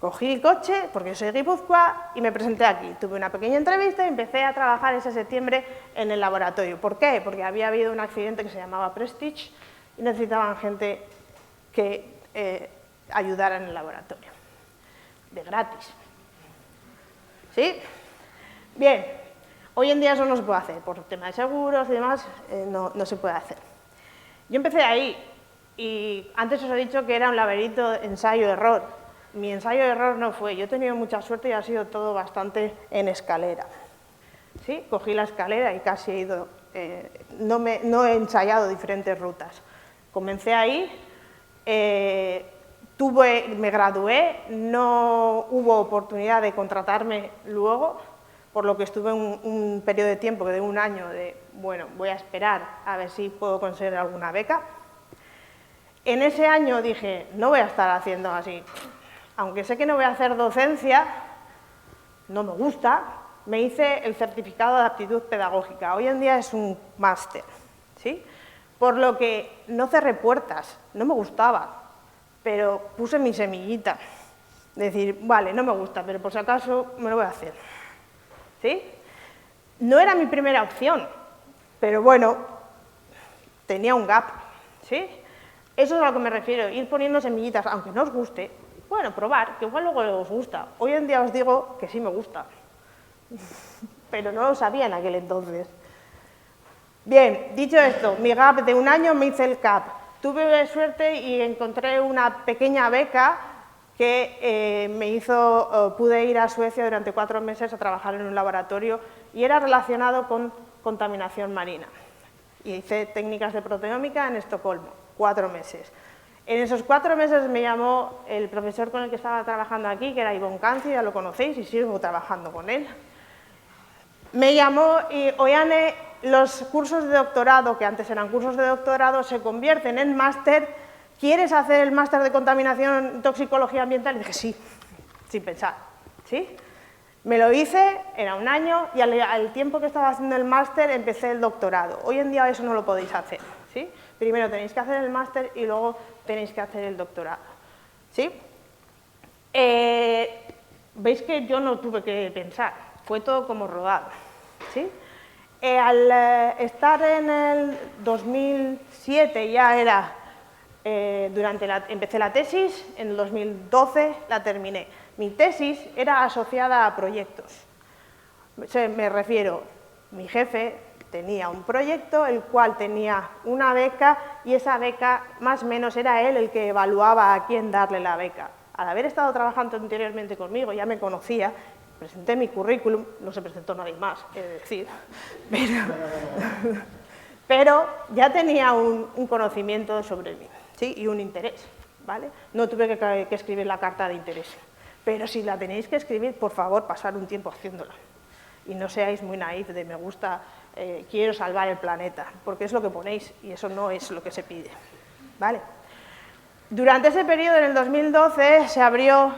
[SPEAKER 3] Cogí el coche, porque soy de Guipúzcoa, y me presenté aquí. Tuve una pequeña entrevista y empecé a trabajar ese septiembre en el laboratorio. ¿Por qué? Porque había habido un accidente que se llamaba Prestige y necesitaban gente que ayudara en el laboratorio. De gratis. ¿Sí? Bien. Hoy en día eso no se puede hacer. Por tema de seguros y demás, no se puede hacer. Yo empecé ahí y antes os he dicho que era un laberinto de ensayo-error. Mi ensayo-error no fue, yo he tenido mucha suerte y ha sido todo bastante en escalera. ¿Sí? Cogí la escalera y casi he ido, no he ensayado diferentes rutas. Comencé ahí, me gradué, no hubo oportunidad de contratarme luego, por lo que estuve un periodo de tiempo de 1 año de, bueno, voy a esperar a ver si puedo conseguir alguna beca. En ese año dije, no voy a estar haciendo así. Aunque sé que no voy a hacer docencia, no me gusta, me hice el certificado de aptitud pedagógica. Hoy en día es un máster, ¿sí? Por lo que no cerré puertas, no me gustaba, pero puse mi semillita. Decir, vale, no me gusta, pero por si acaso me lo voy a hacer, ¿sí? No era mi primera opción, pero bueno, tenía un gap, ¿sí? Eso es a lo que me refiero, ir poniendo semillitas, aunque no os guste. Bueno, probar, que igual luego os gusta. Hoy en día os digo que sí me gusta, pero no lo sabía en aquel entonces. Bien, dicho esto, mi gap de un año me hice el CAP. Tuve suerte y encontré una pequeña beca que pude ir a Suecia durante 4 meses a trabajar en un laboratorio y era relacionado con contaminación marina. Y hice técnicas de proteómica en Estocolmo, 4 meses. En esos 4 meses me llamó el profesor con el que estaba trabajando aquí, que era Ivonne Canci, ya lo conocéis y sigo trabajando con él. Me llamó y, Oiane, los cursos de doctorado, que antes eran cursos de doctorado, se convierten en máster. ¿Quieres hacer el máster de contaminación y toxicología ambiental? Y dije, sí, sin pensar, ¿sí? Me lo hice, era un año, y al tiempo que estaba haciendo el máster empecé el doctorado. Hoy en día eso no lo podéis hacer, ¿sí? Primero tenéis que hacer el máster y luego tenéis que hacer el doctorado, ¿sí? Veis que yo no tuve que pensar, fue todo como rodado, ¿sí? Al estar en el 2007 ya era, empecé la tesis, en el 2012 la terminé. Mi tesis era asociada a proyectos. Me refiero, mi jefe tenía un proyecto, el cual tenía una beca y esa beca más o menos era él el que evaluaba a quién darle la beca. Al haber estado trabajando anteriormente conmigo, ya me conocía, presenté mi currículum, no se presentó nadie más, es decir, pero ya tenía un conocimiento sobre mí, ¿sí? Y un interés, ¿vale? No tuve que escribir la carta de interés, pero si la tenéis que escribir, por favor, pasar un tiempo haciéndola. Y no seáis muy naif de me gusta, quiero salvar el planeta, porque es lo que ponéis y eso no es lo que se pide, ¿vale? Durante ese periodo, en el 2012, se abrió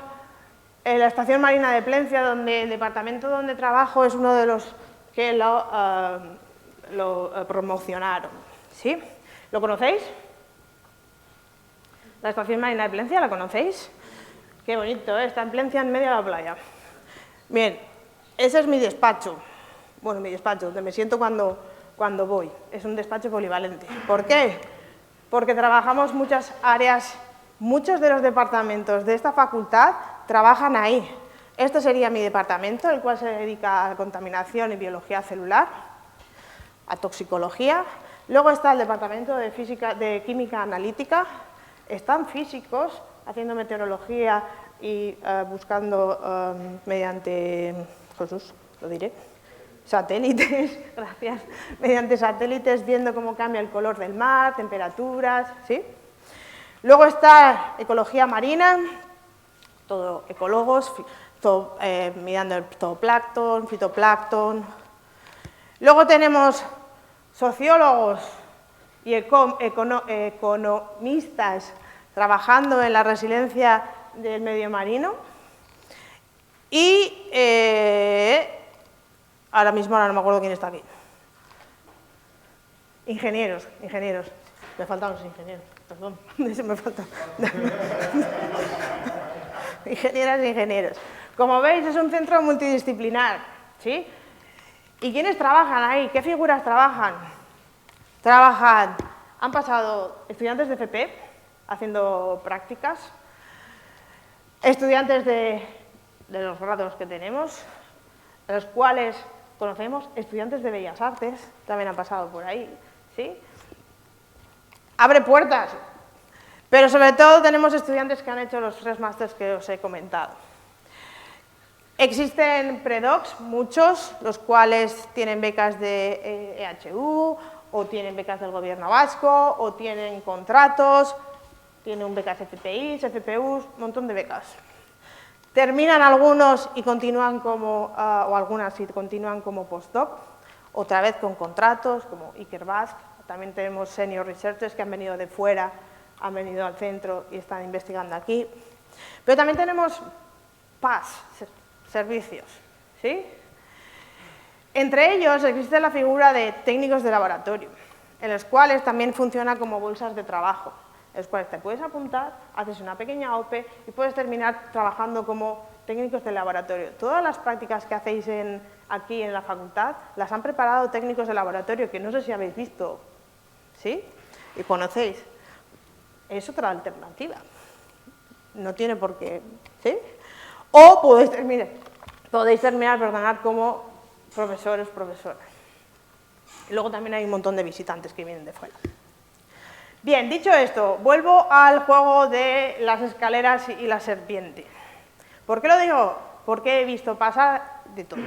[SPEAKER 3] la Estación Marina de Plencia, donde el departamento donde trabajo es uno de los que lo promocionaron, ¿sí? ¿Lo conocéis? La Estación Marina de Plencia, ¿la conocéis? Qué bonito, ¿eh? Está en Plencia, en medio de la playa. Bien, ese es mi despacho. Bueno, mi despacho, donde me siento cuando voy. Es un despacho polivalente. ¿Por qué? Porque trabajamos muchas áreas, muchos de los departamentos de esta facultad trabajan ahí. Este sería mi departamento, el cual se dedica a contaminación y biología celular, a toxicología. Luego está el departamento de química analítica. Están físicos haciendo meteorología y buscando mediante, Jesús, lo diré, satélites, gracias, mediante satélites viendo cómo cambia el color del mar, temperaturas, ¿sí? Luego está ecología marina, todo ecólogos, mirando el zooplancton, fitoplancton. Luego tenemos sociólogos y economistas trabajando en la resiliencia del medio marino. Y ahora mismo no me acuerdo quién está aquí. Ingenieros. Me faltan los ingenieros, perdón, me falta. Ingenieras e ingenieros. Como veis, es un centro multidisciplinar, ¿sí? ¿Y quiénes trabajan ahí? ¿Qué figuras trabajan? Han pasado estudiantes de FP haciendo prácticas, estudiantes de los grados que tenemos, los cuales conocemos, estudiantes de Bellas Artes, también han pasado por ahí, ¿sí? Abre puertas, pero sobre todo tenemos estudiantes que han hecho los 3 másters que os he comentado. Existen predocs, muchos, los cuales tienen becas de EHU, o tienen becas del gobierno vasco, o tienen contratos, tienen becas FPI, FPUs, un montón de becas. Terminan algunos y continúan como, o algunas y continúan como postdoc, otra vez con contratos, como Iker Basque. También tenemos senior researchers que han venido de fuera, han venido al centro y están investigando aquí. Pero también tenemos PAS, servicios, ¿sí? Entre ellos existe la figura de técnicos de laboratorio, en los cuales también funciona como bolsas de trabajo, en los cuales te puedes apuntar, haces una pequeña OPE y puedes terminar trabajando como técnicos de laboratorio. Todas las prácticas que hacéis aquí en la facultad las han preparado técnicos de laboratorio, que no sé si habéis visto, ¿sí? Y conocéis. Es otra alternativa. No tiene por qué, ¿sí? O podéis terminar, como profesores, profesoras. Y luego también hay un montón de visitantes que vienen de fuera. Bien, dicho esto, vuelvo al juego de las escaleras y la serpiente. ¿Por qué lo digo? Porque he visto pasar de todo.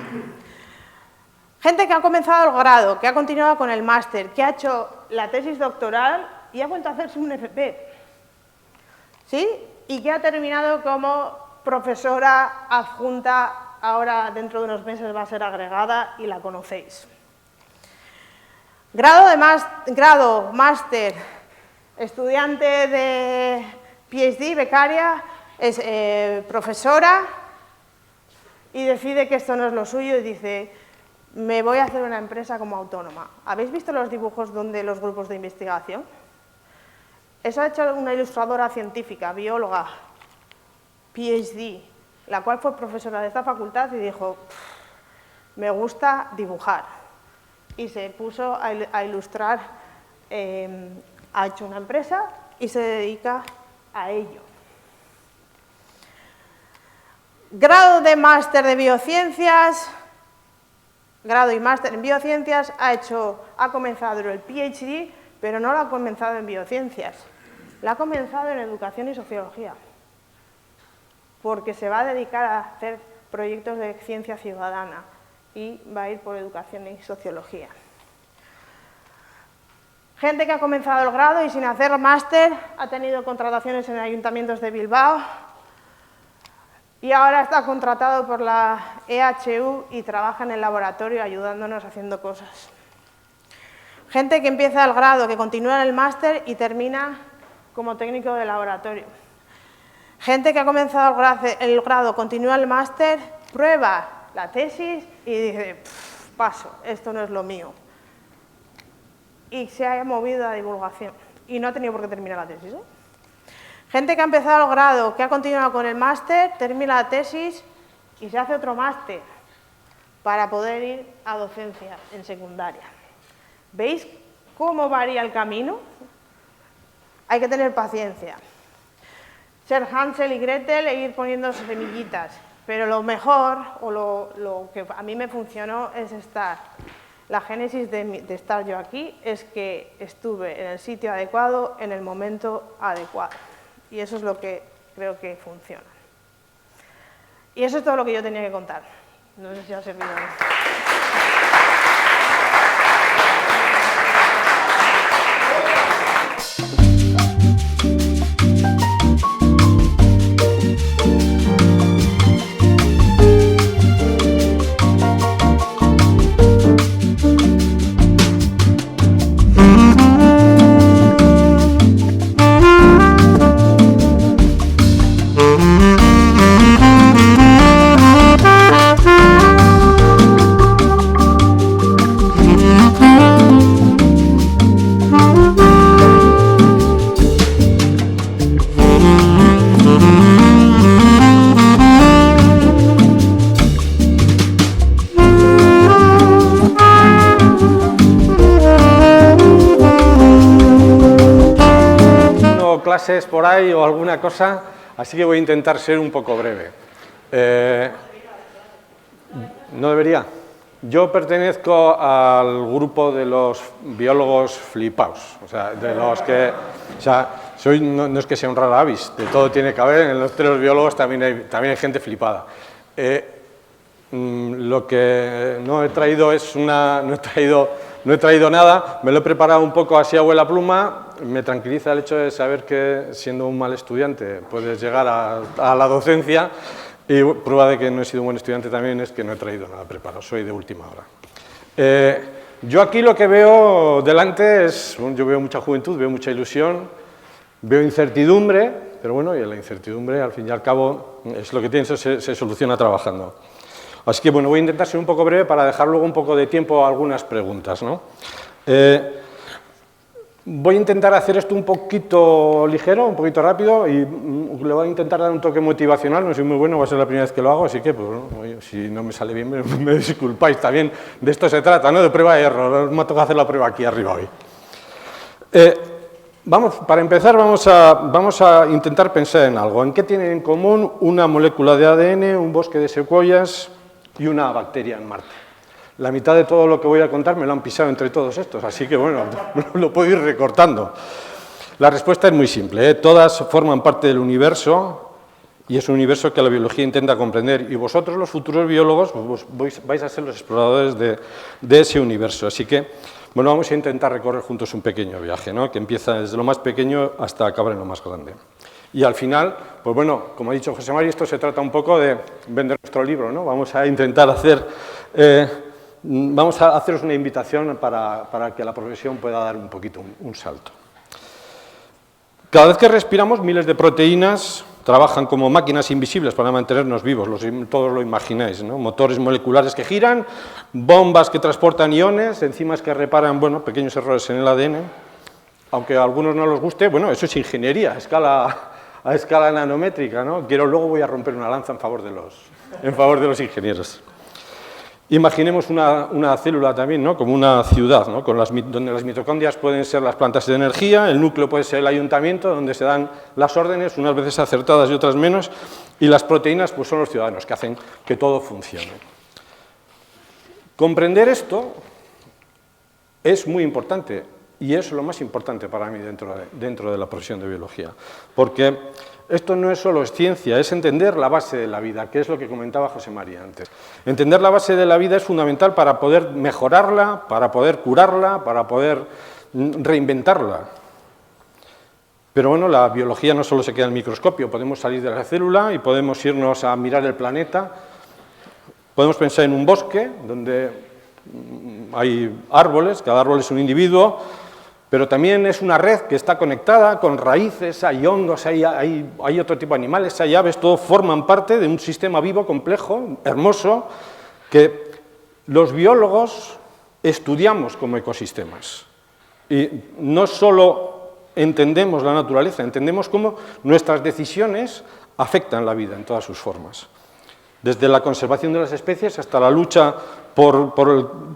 [SPEAKER 3] Gente que ha comenzado el grado, que ha continuado con el máster, que ha hecho la tesis doctoral y ha vuelto a hacerse un FP. ¿Sí? Y que ha terminado como profesora adjunta, ahora dentro de unos meses va a ser agregada y la conocéis. Grado, máster, estudiante de PhD, becaria, es profesora y decide que esto no es lo suyo y dice, me voy a hacer una empresa como autónoma. ¿Habéis visto los dibujos de los grupos de investigación? Eso ha hecho una ilustradora científica, bióloga, PhD, la cual fue profesora de esta facultad y dijo, me gusta dibujar. Y se puso a ilustrar, ha hecho una empresa y se dedica a ello. Grado de máster de biociencias, grado y máster en biociencias, ha comenzado el PhD, pero no lo ha comenzado en biociencias, lo ha comenzado en educación y sociología, porque se va a dedicar a hacer proyectos de ciencia ciudadana y va a ir por educación y sociología. Gente que ha comenzado el grado y sin hacer máster ha tenido contrataciones en ayuntamientos de Bilbao y ahora está contratado por la EHU y trabaja en el laboratorio ayudándonos haciendo cosas. Gente que empieza el grado, que continúa en el máster y termina como técnico de laboratorio. Gente que ha comenzado el grado, continúa el máster, prueba la tesis y dice, paso, esto no es lo mío. Y se ha movido a divulgación. Y no ha tenido por qué terminar la tesis, ¿eh? Gente que ha empezado el grado, que ha continuado con el máster, termina la tesis y se hace otro máster para poder ir a docencia en secundaria. ¿Veis cómo varía el camino? Hay que tener paciencia. Ser Hansel y Gretel e ir poniendo semillitas. Pero lo mejor, o lo que a mí me funcionó, es estar. La génesis de estar yo aquí es que estuve en el sitio adecuado, en el momento adecuado. Y eso es lo que creo que funciona. Y eso es todo lo que yo tenía que contar. No sé si ha servido.
[SPEAKER 4] Clases por ahí o alguna cosa, así que voy a intentar ser un poco breve. ¿No debería? Yo pertenezco al grupo de los biólogos flipaos, o sea, de los que, o sea, no es que sea un rara avis, de todo tiene que haber, entre los biólogos también hay gente flipada. Lo que no he traído es no he traído nada, me lo he preparado un poco así a vuela pluma. Me tranquiliza el hecho de saber que siendo un mal estudiante puedes llegar a la docencia, y prueba de que no he sido un buen estudiante también es que no he traído nada preparado, soy de última hora. Yo aquí lo que veo delante es, yo veo mucha juventud, veo mucha ilusión, veo incertidumbre, pero bueno, y la incertidumbre al fin y al cabo es lo que tiene, se soluciona trabajando. Así que bueno, voy a intentar ser un poco breve para dejar luego un poco de tiempo a algunas preguntas, ¿no? Voy a intentar hacer esto un poquito ligero, un poquito rápido, y le voy a intentar dar un toque motivacional. No soy muy bueno, va a ser la primera vez que lo hago, así que pues, bueno, si no me sale bien me disculpáis. También de esto se trata, ¿no? De prueba y error. Me ha tocado hacer la prueba aquí arriba hoy. Para empezar vamos a intentar pensar en algo. ¿En qué tienen en común una molécula de ADN, un bosque de secuoyas y una bacteria en Marte? La mitad de todo lo que voy a contar me lo han pisado entre todos estos, así que bueno, lo puedo ir recortando. La respuesta es muy simple, ¿eh? Todas forman parte del universo y es un universo que la biología intenta comprender y vosotros, los futuros biólogos, pues vais a ser los exploradores de ese universo. Así que, bueno, vamos a intentar recorrer juntos un pequeño viaje, ¿no? Que empieza desde lo más pequeño hasta acabar en lo más grande. Y al final, pues bueno, como ha dicho José Mari, esto se trata un poco de vender nuestro libro, ¿no? Vamos a intentar vamos a haceros una invitación para que la profesión pueda dar un poquito un salto. Cada vez que respiramos, miles de proteínas trabajan como máquinas invisibles para mantenernos vivos, todos lo imagináis, ¿no? Motores moleculares que giran, bombas que transportan iones, enzimas que reparan, bueno, pequeños errores en el ADN. Aunque a algunos no les guste, bueno, eso es ingeniería a escala nanométrica, ¿no? Luego voy a romper una lanza en favor de los ingenieros. Imaginemos una célula también, ¿no? Como una ciudad, ¿no? Donde las mitocondrias pueden ser las plantas de energía, el núcleo puede ser el ayuntamiento, donde se dan las órdenes, unas veces acertadas y otras menos, y las proteínas pues, son los ciudadanos que hacen que todo funcione. Comprender esto es muy importante, y es lo más importante para mí dentro de la profesión de biología, porque esto no es solo ciencia, es entender la base de la vida, que es lo que comentaba José María antes. Entender la base de la vida es fundamental para poder mejorarla, para poder curarla, para poder reinventarla. Pero bueno, la biología no solo se queda en el microscopio, podemos salir de la célula y podemos irnos a mirar el planeta, podemos pensar en un bosque donde hay árboles, cada árbol es un individuo, pero también es una red que está conectada con raíces, hay hongos, hay otro tipo de animales, hay aves, todos forman parte de un sistema vivo, complejo, hermoso, que los biólogos estudiamos como ecosistemas. Y no solo entendemos la naturaleza, entendemos cómo nuestras decisiones afectan la vida en todas sus formas. Desde la conservación de las especies hasta la lucha por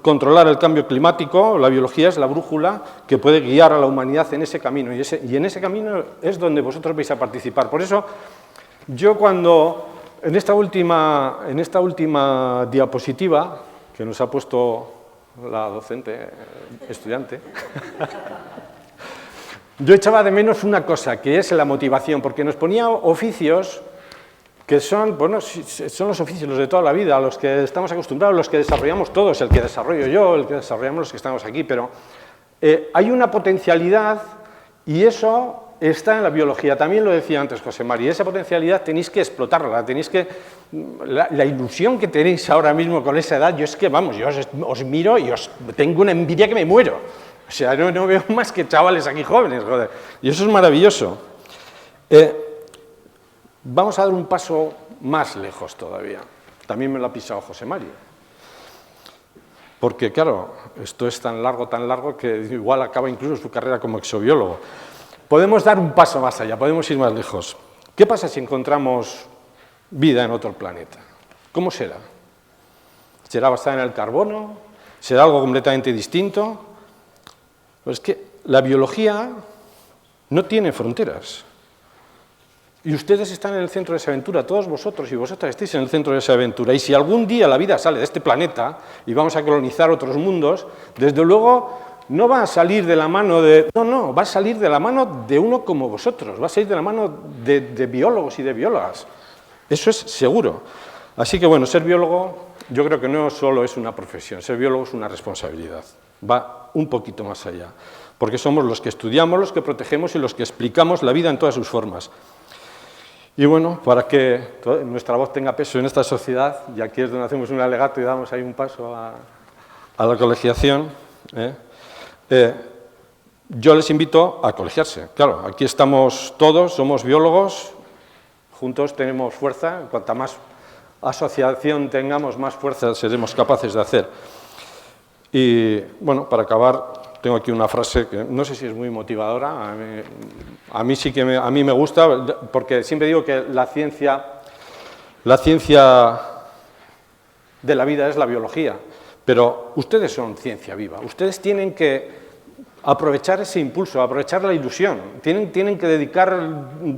[SPEAKER 4] controlar el cambio climático, la biología es la brújula que puede guiar a la humanidad en ese camino, y en ese camino es donde vosotros vais a participar. Por eso, yo cuando, en esta última diapositiva, que nos ha puesto la docente, estudiante, yo echaba de menos una cosa, que es la motivación, porque nos ponía oficios que son, bueno, son los oficios los de toda la vida, a los que estamos acostumbrados, los que desarrollamos todos, el que desarrollo yo, el que desarrollamos los que estamos aquí, pero hay una potencialidad y eso está en la biología. También lo decía antes José Mari, esa potencialidad tenéis que explotarla, tenéis que... La ilusión que tenéis ahora mismo con esa edad, yo es que, vamos, yo os miro y os tengo una envidia que me muero. O sea, no veo más que chavales aquí jóvenes, joder. Y eso es maravilloso. Vamos a dar un paso más lejos todavía. También me lo ha pisado José Mari. Porque, claro, esto es tan largo que igual acaba incluso su carrera como exobiólogo. Podemos dar un paso más allá, podemos ir más lejos. ¿Qué pasa si encontramos vida en otro planeta? ¿Cómo será? ¿Será basada en el carbono? ¿Será algo completamente distinto? Pues es que la biología no tiene fronteras. Y ustedes están en el centro de esa aventura, todos vosotros y vosotras estáis en el centro de esa aventura. Y si algún día la vida sale de este planeta y vamos a colonizar otros mundos, desde luego no va a salir de la mano de... No, va a salir de la mano de uno como vosotros, va a salir de la mano de biólogos y de biólogas. Eso es seguro. Así que bueno, ser biólogo yo creo que no solo es una profesión, ser biólogo es una responsabilidad. Va un poquito más allá, porque somos los que estudiamos, los que protegemos y los que explicamos la vida en todas sus formas. Y bueno, para que nuestra voz tenga peso en esta sociedad, y aquí es donde hacemos un alegato y damos ahí un paso a la colegiación, yo les invito a colegiarse. Claro, aquí estamos todos, somos biólogos, juntos tenemos fuerza, cuanta más asociación tengamos, más fuerza seremos capaces de hacer. Y bueno, para acabar, tengo aquí una frase que no sé si es muy motivadora, a mí sí que a mí me gusta, porque siempre digo que la ciencia de la vida es la biología, pero ustedes son ciencia viva, ustedes tienen que aprovechar ese impulso, aprovechar la ilusión, tienen que dedicar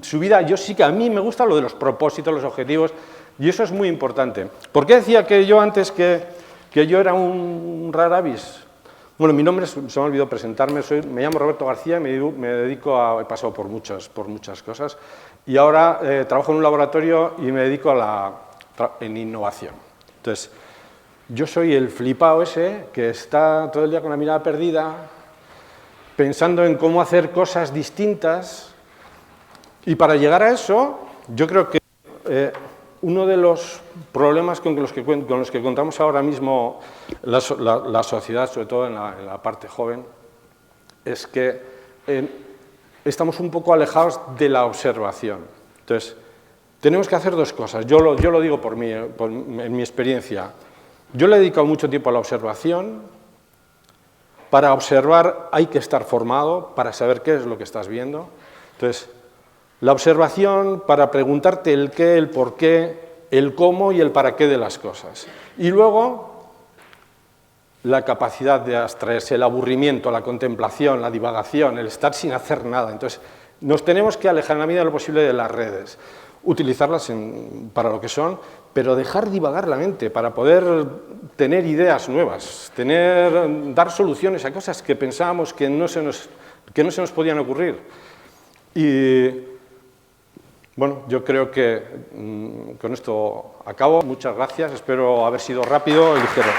[SPEAKER 4] su vida. Yo sí que a mí me gusta lo de los propósitos, los objetivos, y eso es muy importante. ¿Por qué decía que yo antes que ¿Que yo era un rara avis? Bueno, mi nombre, se me ha olvidado presentarme, me llamo Roberto García y me dedico a... He pasado por muchas cosas y ahora trabajo en un laboratorio y me dedico en innovación. Entonces, yo soy el flipao ese que está todo el día con la mirada perdida, pensando en cómo hacer cosas distintas, y para llegar a eso, yo creo que uno de los problemas con los que contamos ahora mismo la sociedad, sobre todo en la parte joven, es que estamos un poco alejados de la observación. Entonces, tenemos que hacer dos cosas. Yo lo digo en mi experiencia. Yo le he dedicado mucho tiempo a la observación. Para observar hay que estar formado para saber qué es lo que estás viendo. Entonces, la observación para preguntarte el qué, el por qué, el cómo y el para qué de las cosas. Y luego, la capacidad de abstraerse, el aburrimiento, la contemplación, la divagación, el estar sin hacer nada. Entonces, nos tenemos que alejar en la medida de lo posible de las redes, utilizarlas para lo que son, pero dejar divagar la mente para poder tener ideas nuevas, dar soluciones a cosas que pensábamos que no se nos podían ocurrir. Y bueno, yo creo que con esto acabo. Muchas gracias, espero haber sido rápido y ligero.